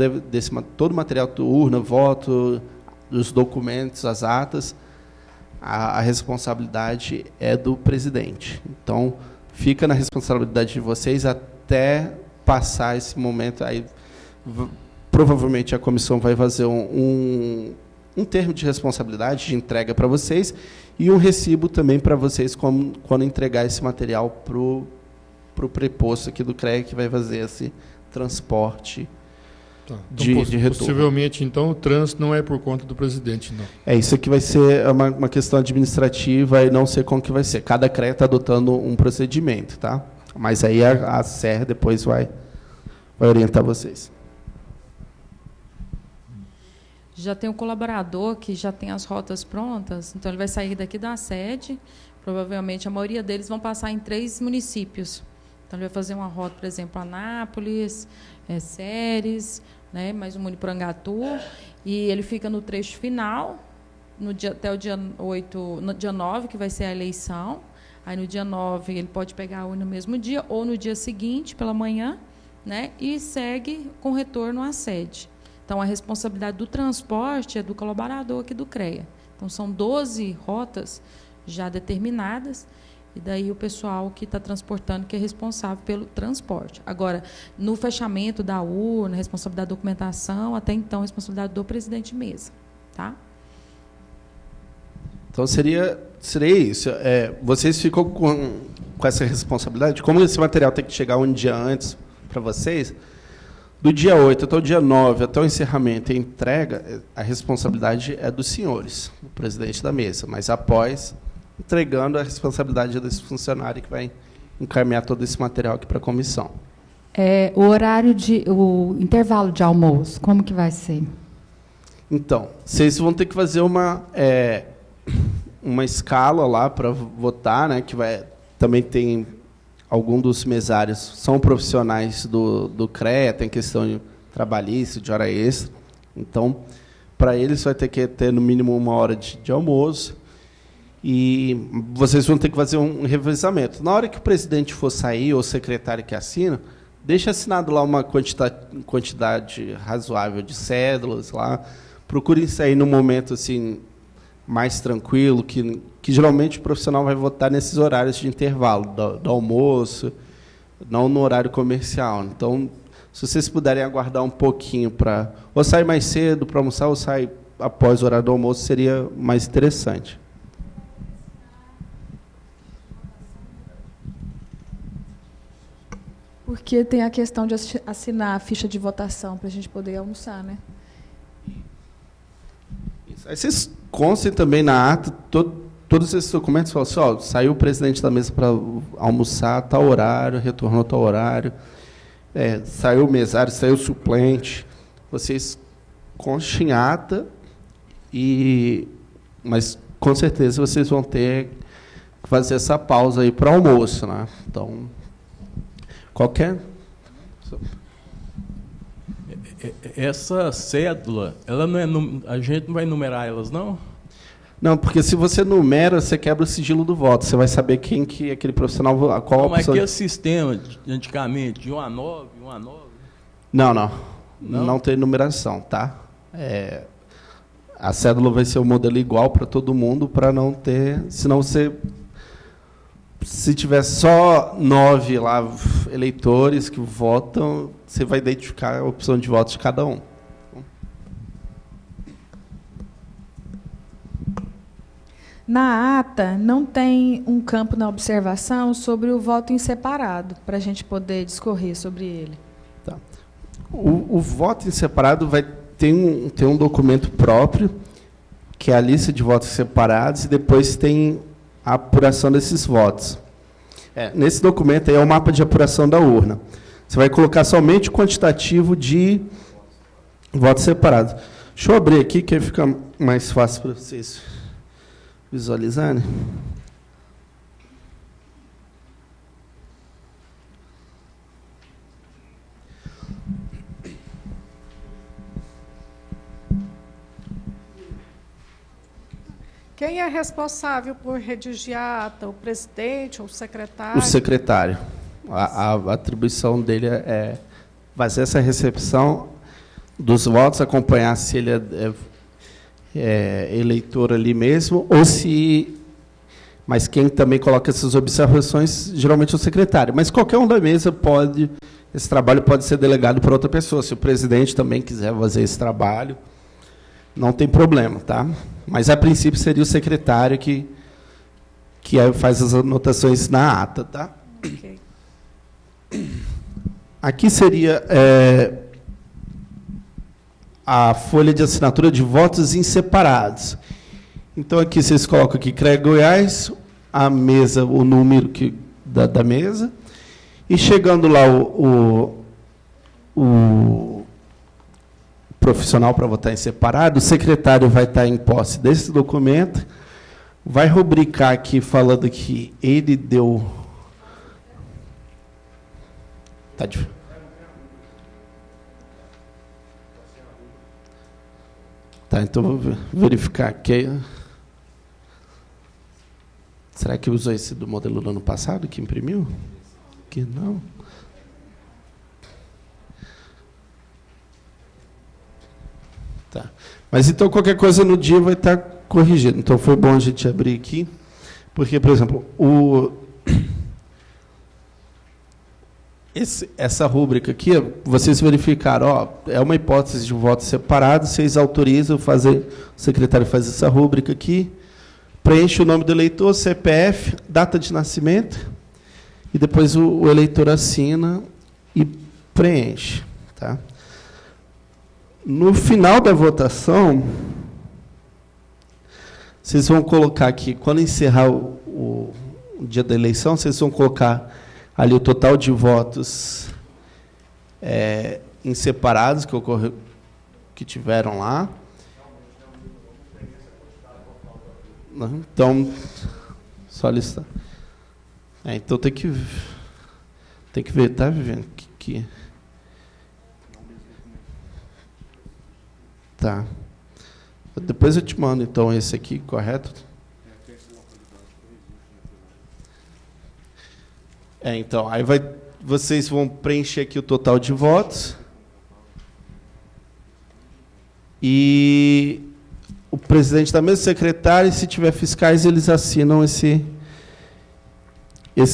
Speaker 4: todo o material, urna, voto, os documentos, as atas, a responsabilidade é do presidente. Então, fica na responsabilidade de vocês até passar esse momento. Aí, provavelmente, a comissão vai fazer um termo de responsabilidade, de entrega para vocês, e um recibo também para vocês quando entregar esse material para o preposto aqui do CREA, que vai fazer esse transporte de retorno.
Speaker 9: Possivelmente, então, o trânsito não é por conta do presidente, não.
Speaker 4: Isso aqui vai ser uma questão administrativa e não sei como que vai ser. Cada CREA está adotando um procedimento, tá? Mas aí a SER depois vai orientar vocês.
Speaker 1: Já tem um colaborador que já tem as rotas prontas, então ele vai sair daqui da sede, provavelmente a maioria deles vão passar em 3 municípios. Então ele vai fazer uma rota, por exemplo, Anápolis, Ceres, né, mais um Muniporangatu, e ele fica no trecho final, até o dia 8, no dia 9, que vai ser a eleição. Aí no dia 9 ele pode pegar a urna no mesmo dia, ou no dia seguinte, pela manhã, né, e segue com retorno à sede. Então, a responsabilidade do transporte é do colaborador aqui do CREA. Então, são 12 rotas já determinadas, e daí o pessoal que está transportando que é responsável pelo transporte. Agora, no fechamento da urna, responsabilidade da documentação, até então, responsabilidade do presidente de mesa. Tá?
Speaker 4: Então, seria isso. Vocês ficam com essa responsabilidade? Como esse material tem que chegar um dia antes para vocês, do dia 8 até o dia 9, até o encerramento e entrega, a responsabilidade é dos senhores, do presidente da mesa, mas após, entregando, a responsabilidade é desse funcionário que vai encaminhar todo esse material aqui para a comissão.
Speaker 12: O intervalo de almoço, como que vai ser?
Speaker 4: Então, vocês vão ter que fazer uma escala lá para votar, né, que também tem... Alguns dos mesários são profissionais do CREA, tem questão de trabalhista, de hora extra. Então, para eles vai ter que ter, no mínimo, 1 hora de almoço. E vocês vão ter que fazer um revezamento. Na hora que o presidente for sair, ou o secretário que assina, deixa assinado lá uma quantidade razoável de cédulas lá. Procurem sair num momento assim mais tranquilo, que geralmente o profissional vai votar nesses horários de intervalo, do almoço, não no horário comercial. Então, se vocês puderem aguardar um pouquinho para ou sair mais cedo para almoçar ou sair após o horário do almoço, seria mais interessante.
Speaker 8: Porque tem a questão de assinar a ficha de votação para a gente poder almoçar, né?
Speaker 4: Isso. Aí vocês constem também na ata, todos esses documentos, falam assim, ó, saiu o presidente da mesa para almoçar a tal horário, retornou a tal horário, saiu o mesário, saiu o suplente. Vocês constem em ata, mas com certeza vocês vão ter que fazer essa pausa aí para almoço, né? Então, qualquer...
Speaker 13: Essa cédula, ela não é, a gente não vai numerar elas, não?
Speaker 4: Não, porque se você numera, você quebra o sigilo do voto. Você vai saber quem que aquele profissional... Qual
Speaker 13: não, mas aquele sistema, antigamente, de 1 a 9, 1 a 9...
Speaker 4: Não tem numeração, tá? A cédula vai ser o modelo igual para todo mundo, para não ter... Senão você... Se tiver só 9 lá eleitores que votam, você vai identificar a opção de voto de cada um.
Speaker 8: Na ata, não tem um campo na observação sobre o voto em separado, para a gente poder discorrer sobre ele.
Speaker 4: Tá. O voto em separado vai ter um documento próprio, que é a lista de votos separados, e depois tem a apuração desses votos. Nesse documento aí é o mapa de apuração da urna. Você vai colocar somente o quantitativo de votos separados. Deixa eu abrir aqui, que aí fica mais fácil para vocês visualizarem.
Speaker 14: Quem é responsável por redigir a ata? O presidente ou o secretário?
Speaker 4: O secretário. A atribuição dele é fazer essa recepção dos votos, acompanhar se ele é eleitor ali mesmo, ou se... Mas quem também coloca essas observações, geralmente é o secretário. Mas qualquer um da mesa pode... Esse trabalho pode ser delegado para outra pessoa. Se o presidente também quiser fazer esse trabalho, não tem problema, tá? Mas, a princípio, seria o secretário que aí faz as anotações na ata, tá?
Speaker 14: Okay.
Speaker 4: Aqui seria a folha de assinatura de votos em separados. Então, aqui vocês colocam aqui CREA Goiás, a mesa, o número da mesa, e chegando lá o profissional para votar em separado, o secretário vai estar em posse desse documento, vai rubricar aqui falando que ele deu... Tá, então vou verificar aqui. Será que usou esse do modelo do ano passado que imprimiu? Que não. Tá. Mas então qualquer coisa no dia vai estar corrigido. Então foi bom a gente abrir aqui, porque, por exemplo, essa rúbrica aqui, vocês verificaram, é uma hipótese de voto separado, vocês autorizam o secretário faz essa rúbrica aqui, preenche o nome do eleitor, CPF, data de nascimento, e depois o eleitor assina e preenche. Tá? No final da votação, vocês vão colocar aqui, quando encerrar o dia da eleição, vocês vão colocar ali o total de votos em separados que tiveram lá. Então, só listar. Então tem que ver, tá, Viviane? Tá. Depois eu te mando, então, esse aqui, correto? Então, aí vocês vão preencher aqui o total de votos. E o presidente da mesa, o secretário, e se tiver fiscais, eles assinam esse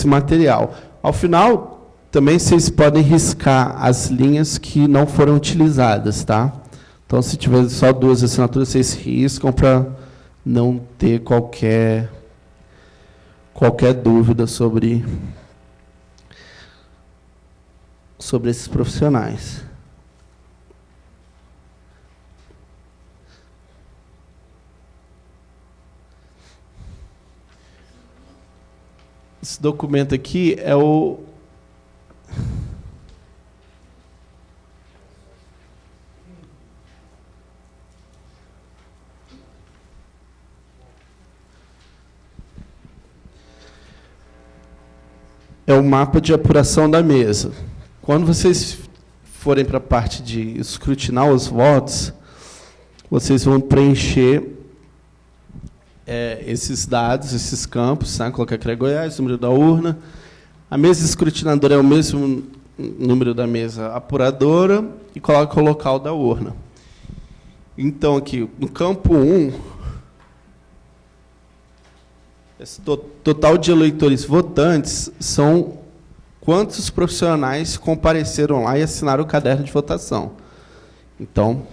Speaker 4: material. Ao final, também vocês podem riscar as linhas que não foram utilizadas, tá? Então, se tiver só 2 assinaturas, vocês riscam para não ter qualquer dúvida sobre esses profissionais. Esse documento aqui é o... É o mapa de apuração da mesa. Quando vocês forem para a parte de escrutinar os votos, vocês vão preencher esses dados, esses campos, tá? Colocar CREA Goiás, número da urna. A mesa escrutinadora é o mesmo número da mesa apuradora e coloca o local da urna. Então, aqui, no campo 1, esse total de eleitores votantes são quantos profissionais compareceram lá e assinaram o caderno de votação. Então,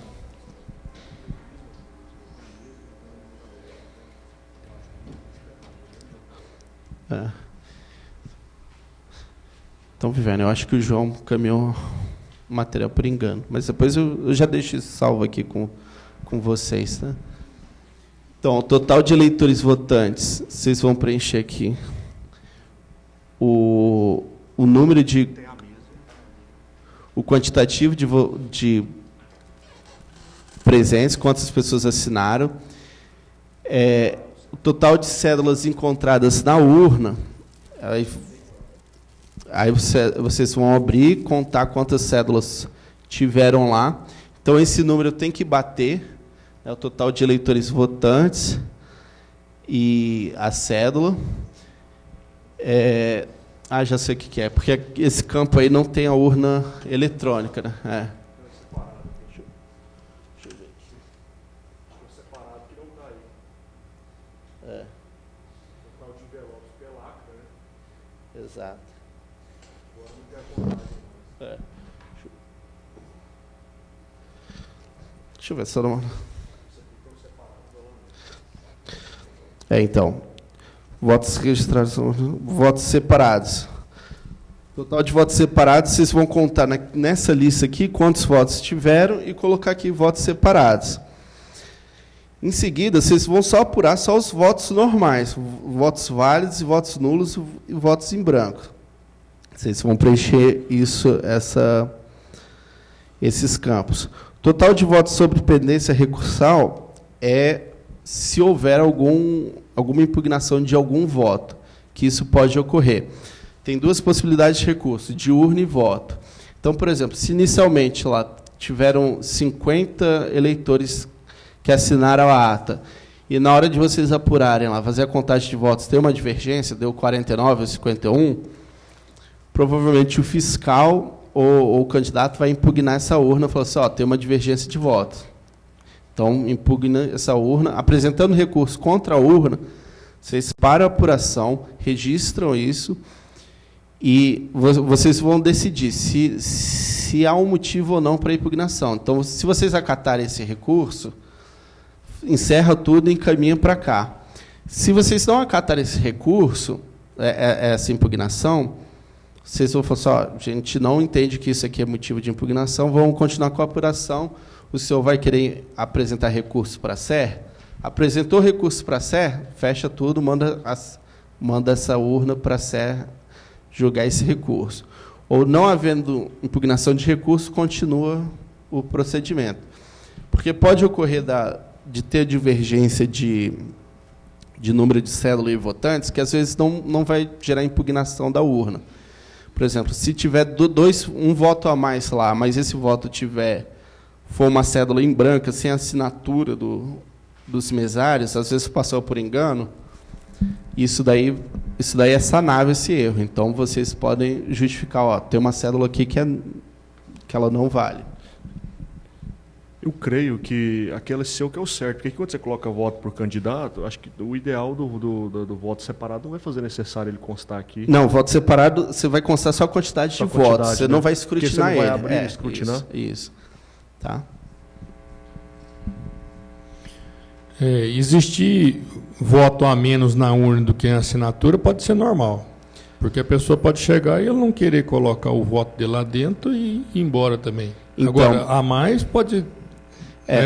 Speaker 4: então, Viviane, eu acho que o João caminhou o material por engano, mas depois eu já deixo isso salvo aqui com vocês, tá? Então, o total de eleitores votantes, vocês vão preencher aqui o número de... o quantitativo de presentes, quantas pessoas assinaram, o total de cédulas encontradas na urna, aí vocês vão abrir e contar quantas cédulas tiveram lá. Então, esse número tem que bater, é o total de eleitores votantes e a cédula. Já sei o que é, porque esse campo aí não tem a urna eletrônica, né? Exato. Deixa eu ver se eu não... então, votos registrados, votos separados. Total de votos separados, vocês vão contar nessa lista aqui quantos votos tiveram e colocar aqui votos separados. Em seguida, vocês vão só apurar só os votos normais, votos válidos e votos nulos e votos em branco. Vocês vão preencher esses campos. Total de votos sobre pendência recursal é se houver alguma impugnação de algum voto, que isso pode ocorrer. Tem 2 possibilidades de recurso, de urna e voto. Então, por exemplo, se inicialmente lá tiveram 50 eleitores que assinaram a ata, e na hora de vocês apurarem lá, fazer a contagem de votos, tem uma divergência, deu 49 ou 51, provavelmente o fiscal ou o candidato vai impugnar essa urna e falar assim, tem uma divergência de votos. Então, impugna essa urna, apresentando recurso contra a urna, vocês param a apuração, registram isso, e vocês vão decidir se há um motivo ou não para a impugnação. Então, se vocês acatarem esse recurso, encerra tudo e encaminha para cá. Se vocês não acatarem esse recurso, essa impugnação, vocês vão falar assim, a gente não entende que isso aqui é motivo de impugnação, vamos continuar com a apuração, o senhor vai querer apresentar recurso para a SER? Apresentou recurso para a SER, fecha tudo, manda essa urna para a SER julgar esse recurso. Ou, não havendo impugnação de recurso, continua o procedimento. Porque pode ocorrer de ter divergência de número de cédula e votantes, que às vezes não vai gerar impugnação da urna. Por exemplo, se tiver um voto a mais lá, mas esse voto for uma cédula em branca, sem assinatura dos mesários, às vezes passou por engano, isso daí é sanável, esse erro. Então, vocês podem justificar, ó, tem uma cédula aqui que ela não vale.
Speaker 10: Eu creio que aquele seu que é o certo, porque quando você coloca voto por candidato, acho que o ideal do voto separado não vai fazer necessário ele constar aqui.
Speaker 4: Não, voto separado, você vai constar só a quantidade de votos, você não vai escrutinar ele.
Speaker 10: Você não vai abrir escrutinar?
Speaker 4: Isso. Tá?
Speaker 9: Existir voto a menos na urna do que em assinatura pode ser normal. Porque a pessoa pode chegar e ele não querer colocar o voto dele lá dentro e ir embora também. Então, agora, a mais pode...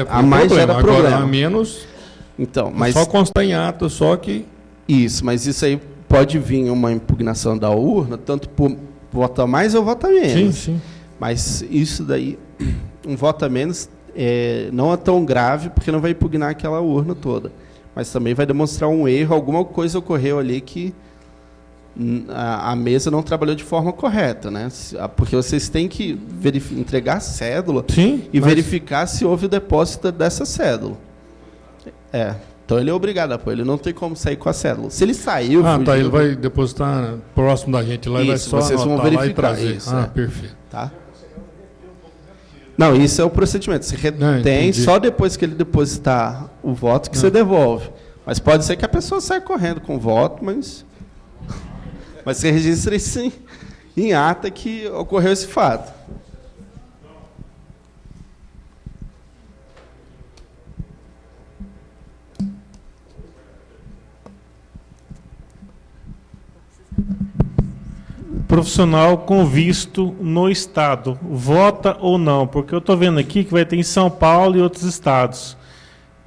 Speaker 4: a mais gera problema.
Speaker 9: Agora, a menos...
Speaker 4: Então, mas...
Speaker 9: Só constar em ata, só que...
Speaker 4: Isso, mas isso aí pode vir uma impugnação da urna, tanto por voto a mais ou voto a menos.
Speaker 9: Sim, sim.
Speaker 4: Mas isso daí, um voto a menos, não é tão grave, porque não vai impugnar aquela urna toda. Mas também vai demonstrar um erro, alguma coisa ocorreu ali que a mesa não trabalhou de forma correta, né? Porque vocês têm que entregar a cédula verificar se houve o depósito dessa cédula. Então ele é obrigado a pôr, ele não tem como sair com a cédula. Se ele saiu...
Speaker 9: tá, ele vai depositar próximo da gente lá e vai só
Speaker 4: vocês vão verificar
Speaker 9: lá e trazer.
Speaker 4: Isso,
Speaker 9: perfeito.
Speaker 4: Tá? Não, isso é o procedimento. Você retém só depois que ele depositar o voto que você devolve. Mas pode ser que a pessoa saia correndo com o voto, mas você registra isso em ata que ocorreu esse fato.
Speaker 5: Profissional com visto no estado, vota ou não? Porque eu estou vendo aqui que vai ter em São Paulo e outros estados.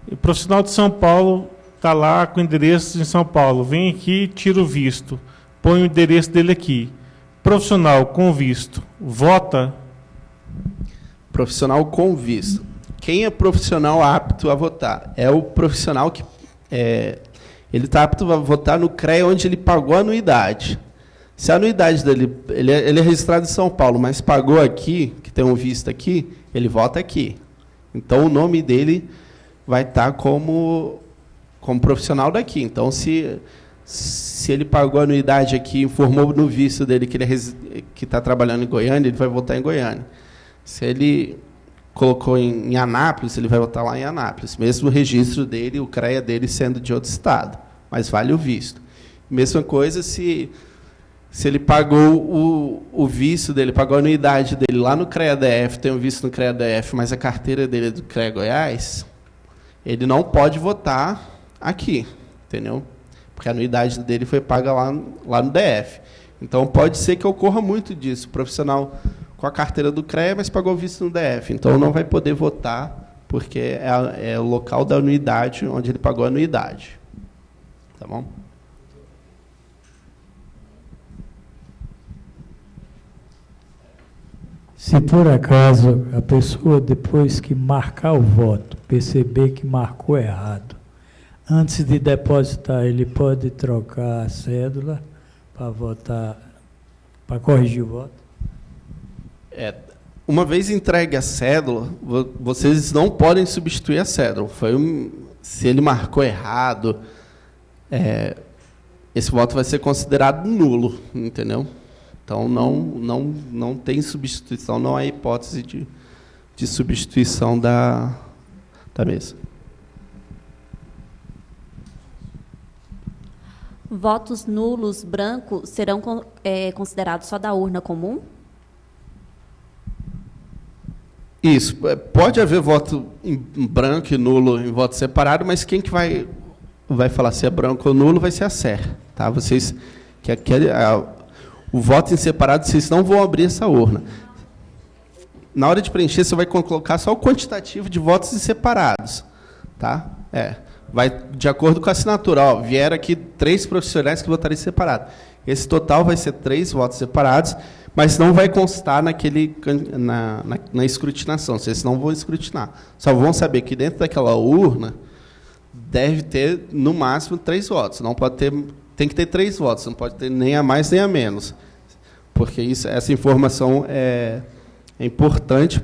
Speaker 5: O profissional de São Paulo está lá com endereço em São Paulo, vem aqui, tira o visto, põe o endereço dele aqui. Profissional com visto, vota?
Speaker 4: Profissional com visto. Quem é profissional apto a votar? É o profissional que ele está apto a votar no CREA onde ele pagou a anuidade. Se a anuidade dele, ele é registrado em São Paulo, mas pagou aqui, que tem um visto aqui, ele vota aqui. Então, o nome dele vai estar como profissional daqui. Então, se ele pagou a anuidade aqui, informou no visto dele que ele está trabalhando em Goiânia, ele vai votar em Goiânia. Se ele colocou em Anápolis, ele vai votar lá em Anápolis. Mesmo o registro dele, o CREA dele sendo de outro estado. Mas vale o visto. Mesma coisa se ele pagou o visto dele, pagou a anuidade dele lá no CREA-DF, tem um visto no CREA-DF, mas a carteira dele é do CREA Goiás, ele não pode votar aqui, entendeu? Porque a anuidade dele foi paga lá no DF. Então, pode ser que ocorra muito disso. O profissional com a carteira do CREA, mas pagou o visto no DF. Então, não vai poder votar, porque é o local da anuidade onde ele pagou a anuidade. Tá bom?
Speaker 3: Se por acaso a pessoa, depois que marcar o voto, perceber que marcou errado, antes de depositar, ele pode trocar a cédula para votar, para corrigir o voto?
Speaker 4: Uma vez entregue a cédula, vocês não podem substituir a cédula. Se ele marcou errado, esse voto vai ser considerado nulo, entendeu? Então, não tem substituição, não há hipótese de substituição da mesa.
Speaker 6: Votos nulos, brancos, serão considerados só da urna comum?
Speaker 4: Isso. Pode haver voto em branco e nulo em voto separado, mas quem que vai falar se é branco ou nulo vai ser a SER. Tá? Vocês... O voto em separado, vocês não vão abrir essa urna. Na hora de preencher, você vai colocar só o quantitativo de votos em separados. Tá? Vai de acordo com a assinatura. Vieram aqui 3 profissionais que votaram em separado. Esse total vai ser 3 votos separados, mas não vai constar na escrutinação. Vocês não vão escrutinar. Só vão saber que dentro daquela urna deve ter, no máximo, 3 votos. Não pode ter... Tem que ter 3 votos, não pode ter nem a mais nem a menos. Porque essa informação é importante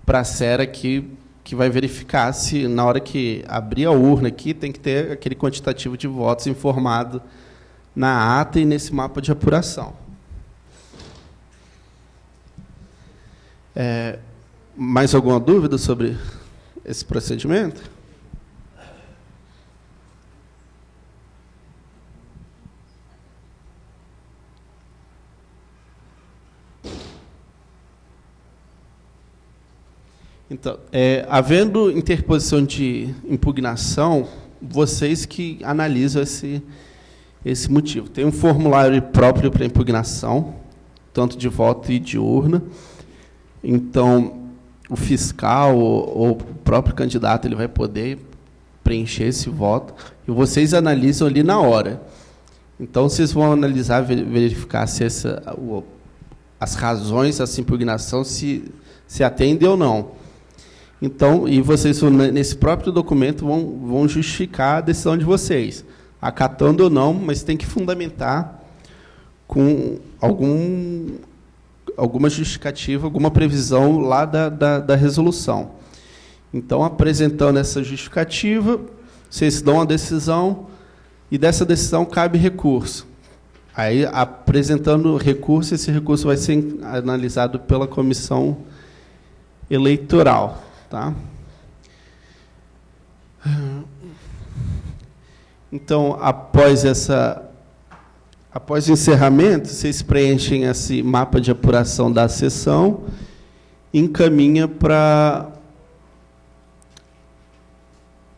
Speaker 4: para a SERA que que vai verificar se, na hora que abrir a urna aqui, tem que ter aquele quantitativo de votos informado na ata e nesse mapa de apuração. Mais alguma dúvida sobre esse procedimento? Então, havendo interposição de impugnação, vocês que analisam esse motivo. Tem um formulário próprio para impugnação, tanto de voto e de urna. Então, o fiscal ou o próprio candidato ele vai poder preencher esse voto e vocês analisam ali na hora. Então, vocês vão analisar, verificar se as razões dessa impugnação se atendem ou não. Então, e vocês, nesse próprio documento, vão justificar a decisão de vocês, acatando ou não, mas tem que fundamentar com alguma justificativa, alguma previsão lá da resolução. Então, apresentando essa justificativa, vocês dão a decisão, e dessa decisão cabe recurso. Aí, apresentando recurso, esse recurso vai ser analisado pela comissão eleitoral. Tá? Então, após o encerramento, vocês preenchem esse mapa de apuração da sessão e encaminha para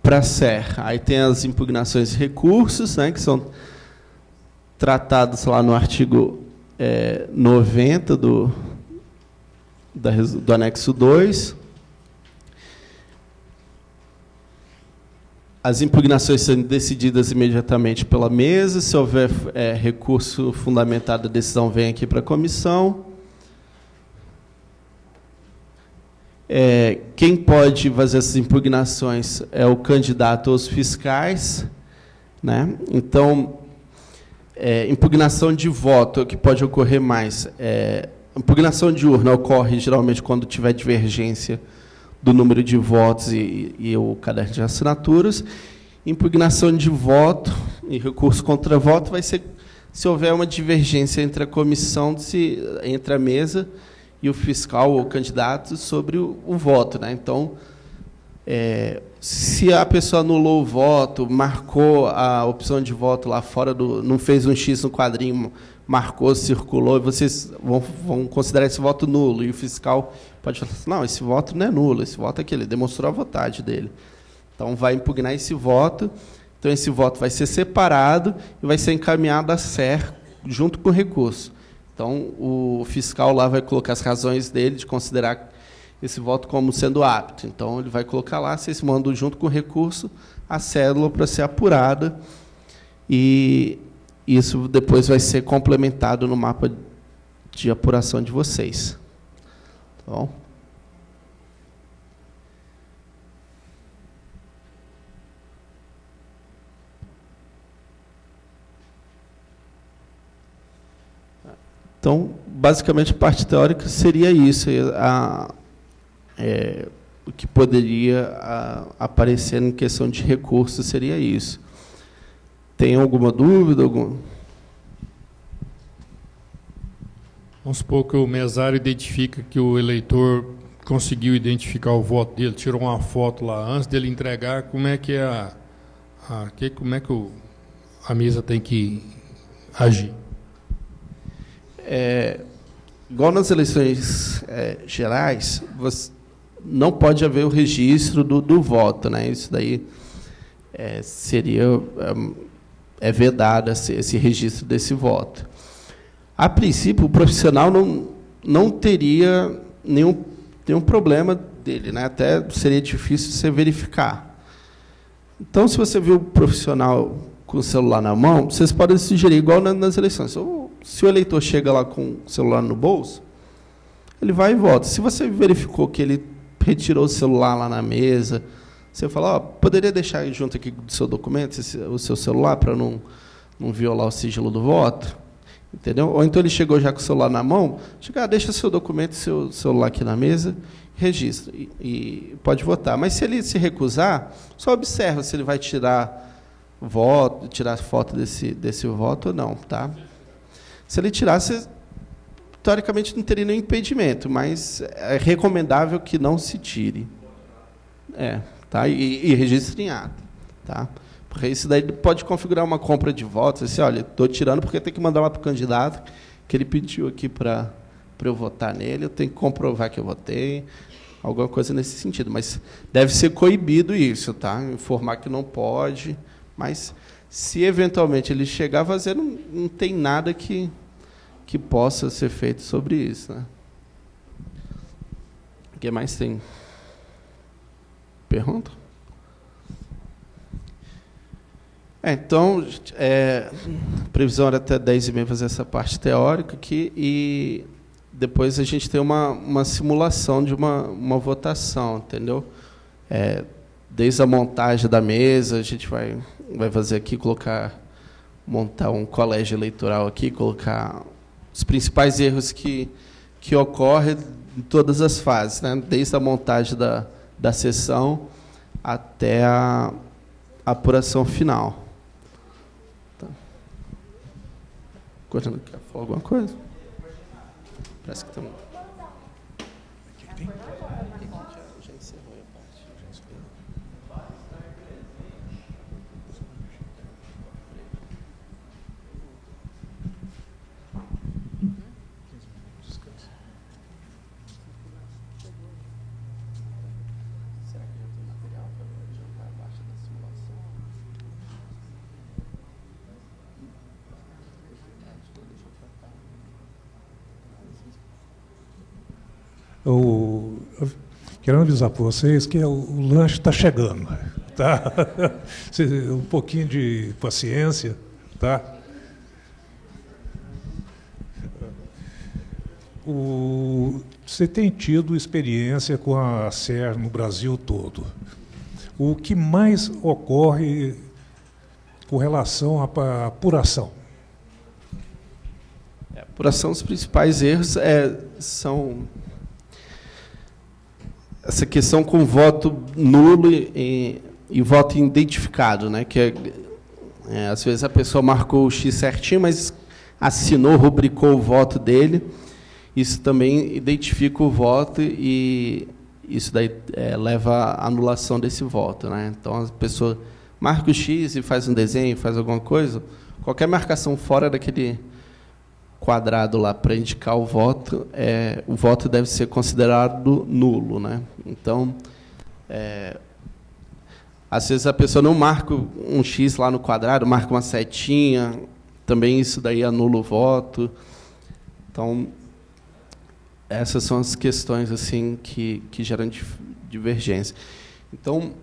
Speaker 4: a SER. Aí tem as impugnações e recursos, né, que são tratados lá no artigo 90 do anexo 2. As impugnações são decididas imediatamente pela mesa. Se houver recurso fundamentado, a decisão vem aqui para a comissão. Quem pode fazer essas impugnações é o candidato ou os fiscais, né? Então, impugnação de voto, o que pode ocorrer mais? Impugnação de urna ocorre geralmente quando tiver divergência do número de votos e o caderno de assinaturas. Impugnação de voto e recurso contra voto vai ser se houver uma divergência entre a comissão, entre a mesa e o fiscal ou o candidato sobre o voto, né? Então, se a pessoa anulou o voto, marcou a opção de voto lá fora não fez um X no quadrinho, marcou, circulou, e vocês vão considerar esse voto nulo, e o fiscal pode falar assim, não, esse voto não é nulo, esse voto é que ele demonstrou a vontade dele. Então, vai impugnar esse voto, então esse voto vai ser separado e vai ser encaminhado à SER junto com o recurso. Então, o fiscal lá vai colocar as razões dele de considerar esse voto como sendo apto. Então, ele vai colocar lá, vocês mandam junto com o recurso a cédula para ser apurada, e isso depois vai ser complementado no mapa de apuração de vocês. Tá bom? Então, basicamente, a parte teórica seria isso. O que poderia aparecer em questão de recurso seria isso. Tem alguma dúvida?
Speaker 9: Vamos supor que o mesário identifica que o eleitor conseguiu identificar o voto dele, tirou uma foto lá antes dele entregar. Como é que como é que a mesa tem que agir?
Speaker 4: Igual nas eleições gerais, não pode haver o registro do voto, né? Isso daí seria vedado esse registro desse voto. A princípio, o profissional não teria nenhum problema dele, né? Até seria difícil você verificar. Então, se você viu o profissional com o celular na mão, vocês podem sugerir, igual nas eleições. Se o eleitor chega lá com o celular no bolso, ele vai e vota. Se você verificou que ele retirou o celular lá na mesa, você fala, poderia deixar junto aqui do seu documento o seu celular para não violar o sigilo do voto? Entendeu? Ou então ele chegou já com o celular na mão, deixa seu documento, seu celular aqui na mesa, registra e pode votar. Mas se ele se recusar, só observa se ele vai tirar foto desse voto ou não, tá? Se ele tirar, teoricamente não teria nenhum impedimento, mas é recomendável que não se tire. Tá? E registre em ata, tá? Porque isso daí pode configurar uma compra de votos, assim, olha, estou tirando porque tem que mandar lá para o candidato, que ele pediu aqui para eu votar nele, eu tenho que comprovar que eu votei, alguma coisa nesse sentido. Mas deve ser coibido isso, tá? Informar que não pode, mas se eventualmente ele chegar a fazer, não tem nada que possa ser feito sobre isso, né? O que mais tem? Pergunta? Então, previsão era até 10h30 fazer essa parte teórica aqui, e depois a gente tem uma simulação de uma votação, entendeu? Desde a montagem da mesa, a gente vai fazer aqui, montar um colégio eleitoral aqui, colocar os principais erros que ocorrem em todas as fases, né? Desde a montagem da sessão até a apuração final. Quer falar alguma coisa? Parece que tem já encerrou a parte. Será que já tem material para adiantar a parte da simulação?
Speaker 2: Eu quero avisar para vocês que o lanche está chegando, tá? Um pouquinho de paciência, tá? Você tem tido experiência com a SER no Brasil todo. O que mais ocorre com relação à apuração?
Speaker 4: A apuração, os principais erros são essa questão com voto nulo e voto identificado, né? Que às vezes a pessoa marcou o X certinho, mas assinou, rubricou o voto dele. Isso também identifica o voto e isso daí leva à anulação desse voto, né? Então a pessoa marca o X e faz um desenho, faz alguma coisa, qualquer marcação fora daquele quadrado lá para indicar o voto deve ser considerado nulo, né? Então, às vezes a pessoa não marca um X lá no quadrado, marca uma setinha, também isso daí anula o voto. Então, essas são as questões assim que geram divergência. Então,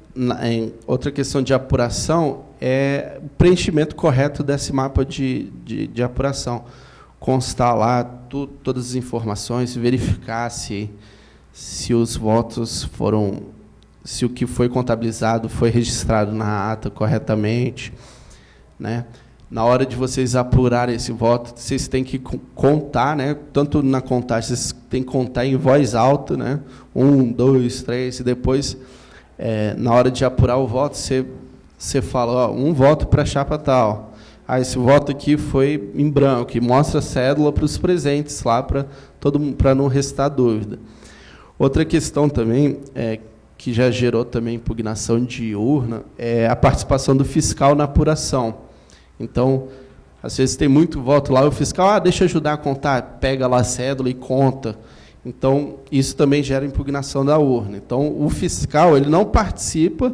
Speaker 4: outra questão de apuração é o preenchimento correto desse mapa de apuração. Constar lá todas as informações, verificar se os votos foram, se o que foi contabilizado foi registrado na ata corretamente, né? Na hora de vocês apurarem esse voto, vocês têm que contar, né? Tanto na contagem, vocês têm que contar em voz alta, né? 1, 2, 3, e depois, na hora de apurar o voto, você fala, um voto para a chapa tal. Esse voto aqui foi em branco, e mostra a cédula para os presentes lá, para não restar dúvida. Outra questão também, que já gerou também impugnação de urna, é a participação do fiscal na apuração. Então, às vezes tem muito voto lá, o fiscal, deixa eu ajudar a contar, pega lá a cédula e conta. Então, isso também gera impugnação da urna. Então, o fiscal ele não participa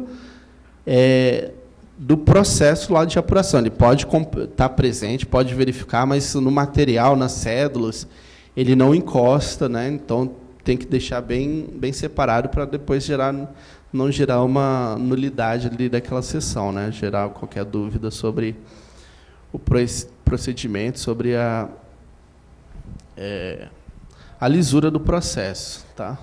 Speaker 4: do processo lá de apuração. Ele pode estar presente, pode verificar, mas no material, nas cédulas, ele não encosta, né? Então, tem que deixar bem separado para depois não gerar uma nulidade ali daquela sessão, né? Gerar qualquer dúvida sobre o procedimento, sobre a lisura do processo, tá?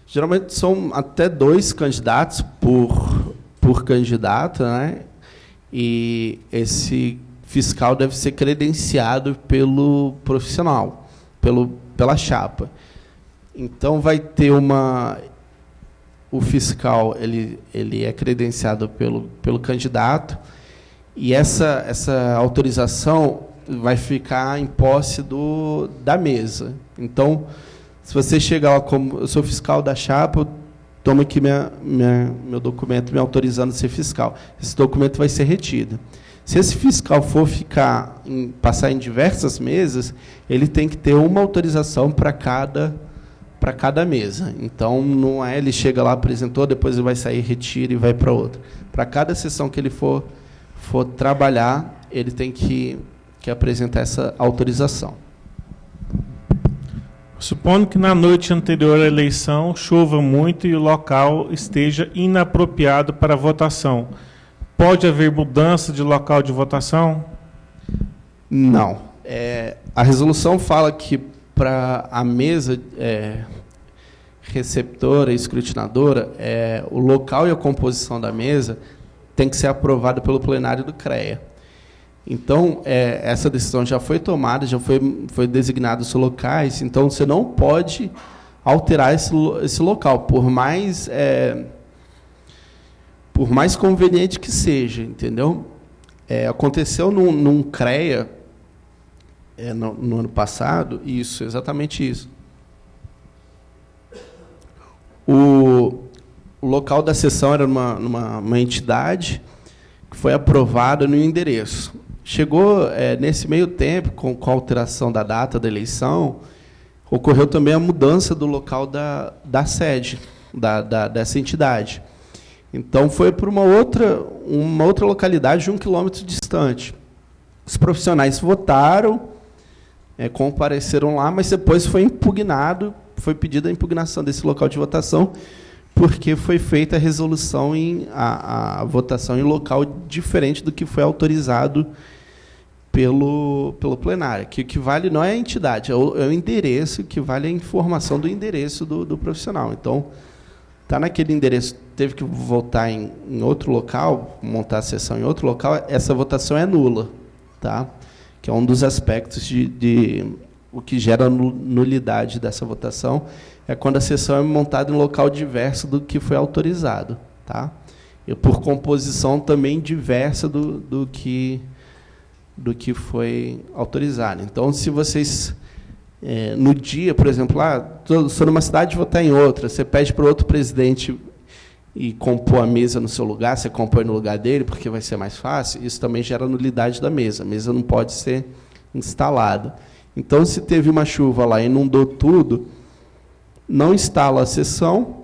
Speaker 4: Geralmente são até 2 candidatos por por candidato, né? E esse fiscal deve ser credenciado pelo profissional, pela chapa. Então, vai ter o fiscal, ele é credenciado pelo candidato, e essa autorização vai ficar em posse da mesa. Então, se você chegar lá como eu sou fiscal da chapa, toma aqui meu documento me autorizando a ser fiscal. Esse documento vai ser retido. Se esse fiscal for passar em diversas mesas, ele tem que ter uma autorização para cada mesa. Então, não é ele chega lá, apresentou, depois ele vai sair, retira e vai para outra. Para cada sessão que ele for trabalhar, ele tem que apresentar essa autorização.
Speaker 5: Supondo que na noite anterior à eleição chova muito e o local esteja inapropriado para votação, pode haver mudança de local de votação?
Speaker 4: Não. A resolução fala que para a mesa receptora e escrutinadora, o local e a composição da mesa tem que ser aprovado pelo plenário do CREA. Então, essa decisão já foi tomada, já foi designados os locais, então você não pode alterar esse local, por mais conveniente que seja, entendeu? Aconteceu num CREA, no ano passado, exatamente isso. O local da sessão era numa entidade que foi aprovada no endereço. Chegou, nesse meio tempo, com a alteração da data da eleição, ocorreu também a mudança do local da sede dessa entidade. Então, foi para uma outra localidade de 1 quilômetro distante. Os profissionais votaram, compareceram lá, mas depois foi pedida a impugnação desse local de votação, porque foi feita a resolução a votação em local diferente do que foi autorizado pelo plenário. Que o que vale não é a entidade, é o endereço, que vale a informação do endereço do profissional. Então, está naquele endereço, teve que votar em outro local, montar a sessão em outro local, essa votação é nula, tá? Que é um dos aspectos o que gera nulidade dessa votação, é quando a sessão é montada em local diverso do que foi autorizado, tá? E por composição também diversa do que foi autorizado. Então, se vocês, no dia, por exemplo, sou numa cidade e votar em outra, você pede para o outro presidente e compor a mesa no seu lugar, você compõe no lugar dele, porque vai ser mais fácil, isso também gera nulidade da mesa. A mesa não pode ser instalada. Então, se teve uma chuva lá e inundou tudo, não instala a sessão,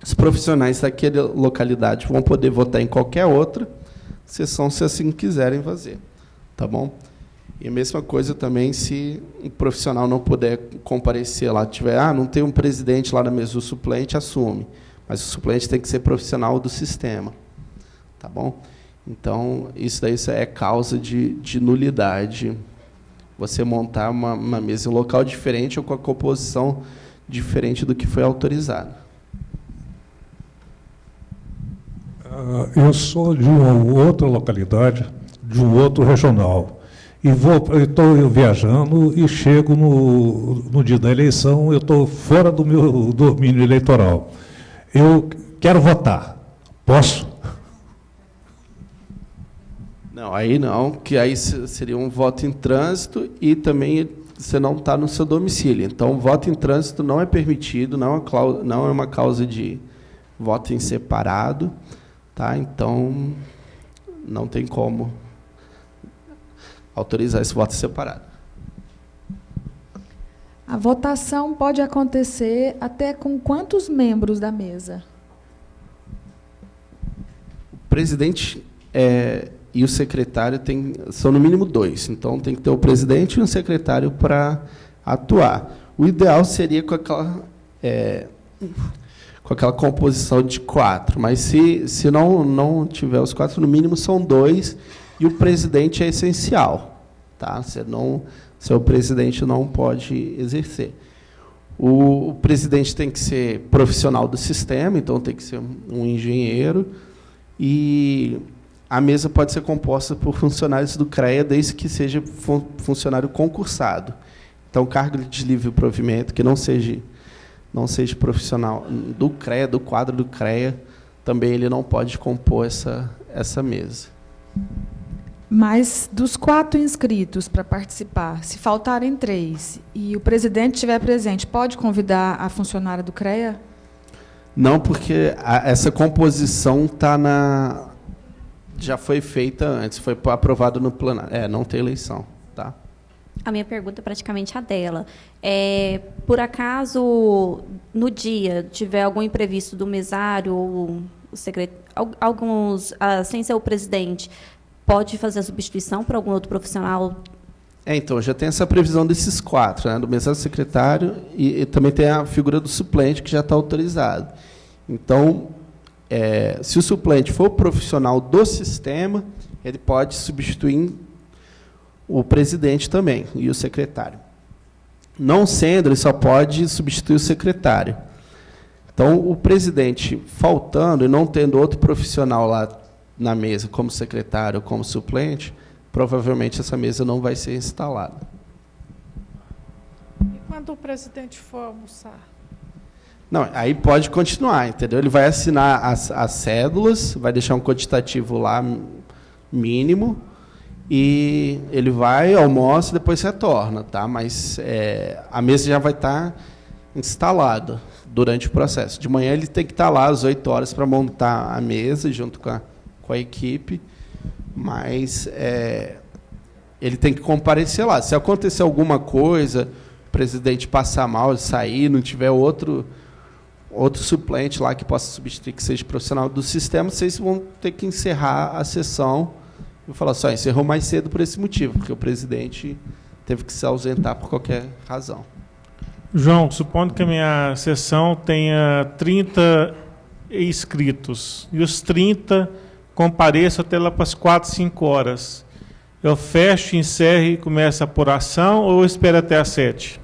Speaker 4: os profissionais daquela localidade vão poder votar em qualquer outra sessão, se assim quiserem fazer. Tá bom? E a mesma coisa também se o profissional não puder comparecer lá, não tem um presidente lá na mesa, o suplente assume, mas o suplente tem que ser profissional do sistema. Tá bom? Então, isso daí é causa de nulidade. Você montar uma mesa em um local diferente ou com a composição diferente do que foi autorizado.
Speaker 2: Eu sou de uma outra localidade, de um outro regional, e estou viajando e chego no dia da eleição, eu estou fora do meu domínio eleitoral. Eu quero votar. Posso?
Speaker 4: Não, aí não, que aí seria um voto em trânsito e também você não está no seu domicílio. Então, voto em trânsito não é permitido, não é uma causa de voto em separado, tá? Então, não tem como autorizar esse voto separado.
Speaker 8: A votação pode acontecer até com quantos membros da mesa?
Speaker 4: O presidente e o secretário são no mínimo 2. Então, tem que ter o presidente e um secretário para atuar. O ideal seria com aquela composição de 4. Mas, se não tiver os 4, no mínimo são 2, e o presidente é essencial. Tá? Seu presidente não pode exercer. O presidente tem que ser profissional do sistema, então tem que ser um engenheiro, E a mesa pode ser composta por funcionários do CREA, desde que seja funcionário concursado. Então, cargo de livre provimento, que não seja profissional do CREA, do quadro do CREA, também ele não pode compor essa mesa.
Speaker 8: Mas dos 4 inscritos para participar, se faltarem 3 e o presidente estiver presente, pode convidar a funcionária do CREA?
Speaker 4: Não, porque essa composição já foi feita antes, foi aprovado no plenário. Não tem eleição. Tá?
Speaker 6: A minha pergunta é praticamente a dela. Por acaso, no dia, tiver algum imprevisto do mesário ou o secretário, sem ser o presidente, pode fazer a substituição por algum outro profissional?
Speaker 4: Então, já tem essa previsão desses 4, né, do mesário, secretário, e também tem a figura do suplente, que já está autorizado. Então, se o suplente for profissional do sistema, ele pode substituir o presidente também, e o secretário. Não sendo, ele só pode substituir o secretário. Então, o presidente faltando e não tendo outro profissional lá na mesa, como secretário ou como suplente, provavelmente essa mesa não vai ser instalada.
Speaker 14: E quando o presidente for almoçar?
Speaker 4: Não, aí pode continuar, entendeu? Ele vai assinar as cédulas, vai deixar um quantitativo lá mínimo, e ele vai, almoça e depois retorna, tá? Mas a mesa já vai estar instalada durante o processo. De manhã ele tem que estar lá às 8 horas para montar a mesa junto com a equipe, mas ele tem que comparecer lá. Se acontecer alguma coisa, o presidente passar mal, ele sair, não tiver outro suplente lá que possa substituir, que seja profissional do sistema, vocês vão ter que encerrar a sessão e falar só, encerrou mais cedo por esse motivo, porque o presidente teve que se ausentar por qualquer razão.
Speaker 5: João, supondo que a minha sessão tenha 30 inscritos e os 30 compareçam até lá para as 4, 5 horas, eu fecho, encerro e começo a apuração ou eu espero até às 7?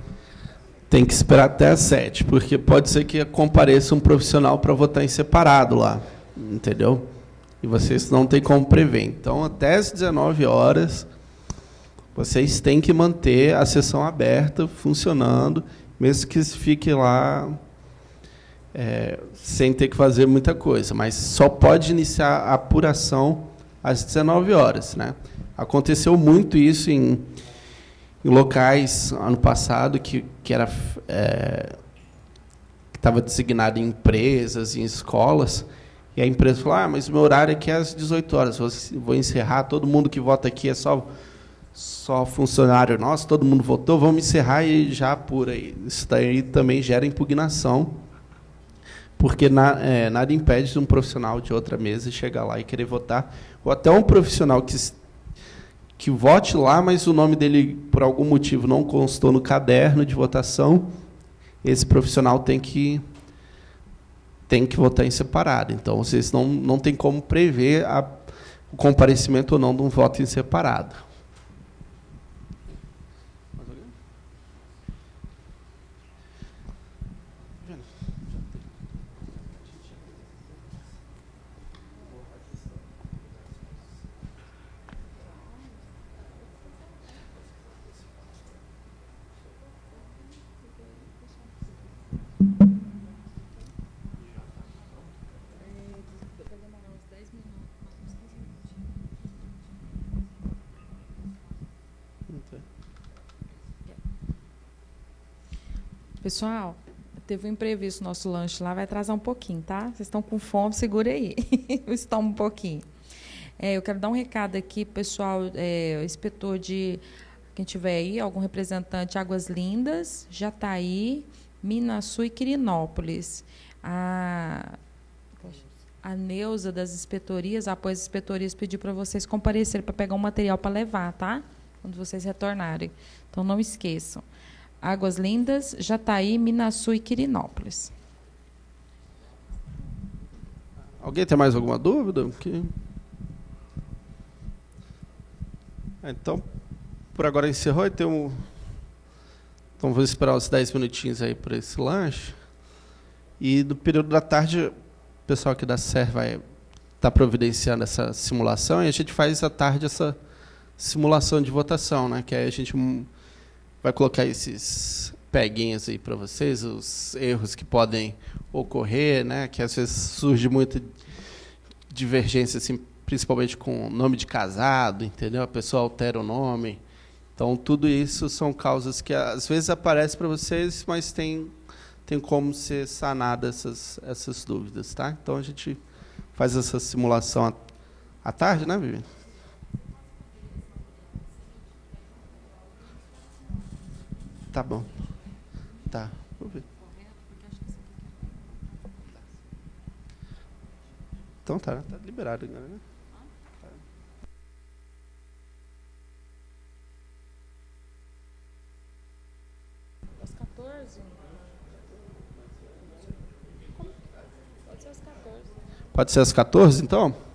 Speaker 4: Tem que esperar até às 7, porque pode ser que compareça um profissional para votar em separado lá, entendeu? E vocês não têm como prever. Então, até às 19 horas, vocês têm que manter a sessão aberta, funcionando, mesmo que fique lá sem ter que fazer muita coisa. Mas só pode iniciar a apuração às 19 horas. Né? Aconteceu muito isso em locais, ano passado, que estava designado em empresas, em escolas, e a empresa falou, mas o meu horário aqui é às 18 horas, vou encerrar, todo mundo que vota aqui é só funcionário nosso, todo mundo votou, vamos encerrar e já apura. Isso daí também gera impugnação, porque nada impede de um profissional de outra mesa chegar lá e querer votar, ou até um profissional que vote lá, mas o nome dele, por algum motivo, não constou no caderno de votação, esse profissional tem que votar em separado. Então, vocês não têm como prever o comparecimento ou não de um voto em separado.
Speaker 1: Pessoal, teve um imprevisto no nosso lanche lá, vai atrasar um pouquinho, tá? Vocês estão com fome, segura aí. Estão um pouquinho. Eu quero dar um recado aqui, pessoal, inspetor de quem tiver aí, algum representante Águas Lindas, Jataí, Minaçu e Quirinópolis. A Neuza das inspetorias, após as inspetorias, pediu para vocês comparecerem para pegar um material para levar, tá? Quando vocês retornarem. Então, não esqueçam. Águas Lindas, Jataí, Minaçu e Quirinópolis.
Speaker 4: Alguém tem mais alguma dúvida? Então, por agora encerrou. Então, vou esperar uns 10 minutinhos aí para esse lanche. E no período da tarde, o pessoal aqui da SER vai está providenciando essa simulação e a gente faz à tarde essa simulação de votação, né? Que aí a gente vai colocar esses peguinhos aí para vocês, os erros que podem ocorrer, né? Que às vezes surge muita divergência, assim, principalmente com nome de casado, entendeu? A pessoa altera o nome. Então, tudo isso são causas que às vezes aparecem para vocês, mas tem como ser sanadas essas dúvidas, tá? Então, a gente faz essa simulação à tarde, né, Vivi? Tá bom. Tá. Vou ver. Então tá liberado agora, né?
Speaker 1: Às 14? Pode ser às 14.
Speaker 4: Pode ser às 14, então?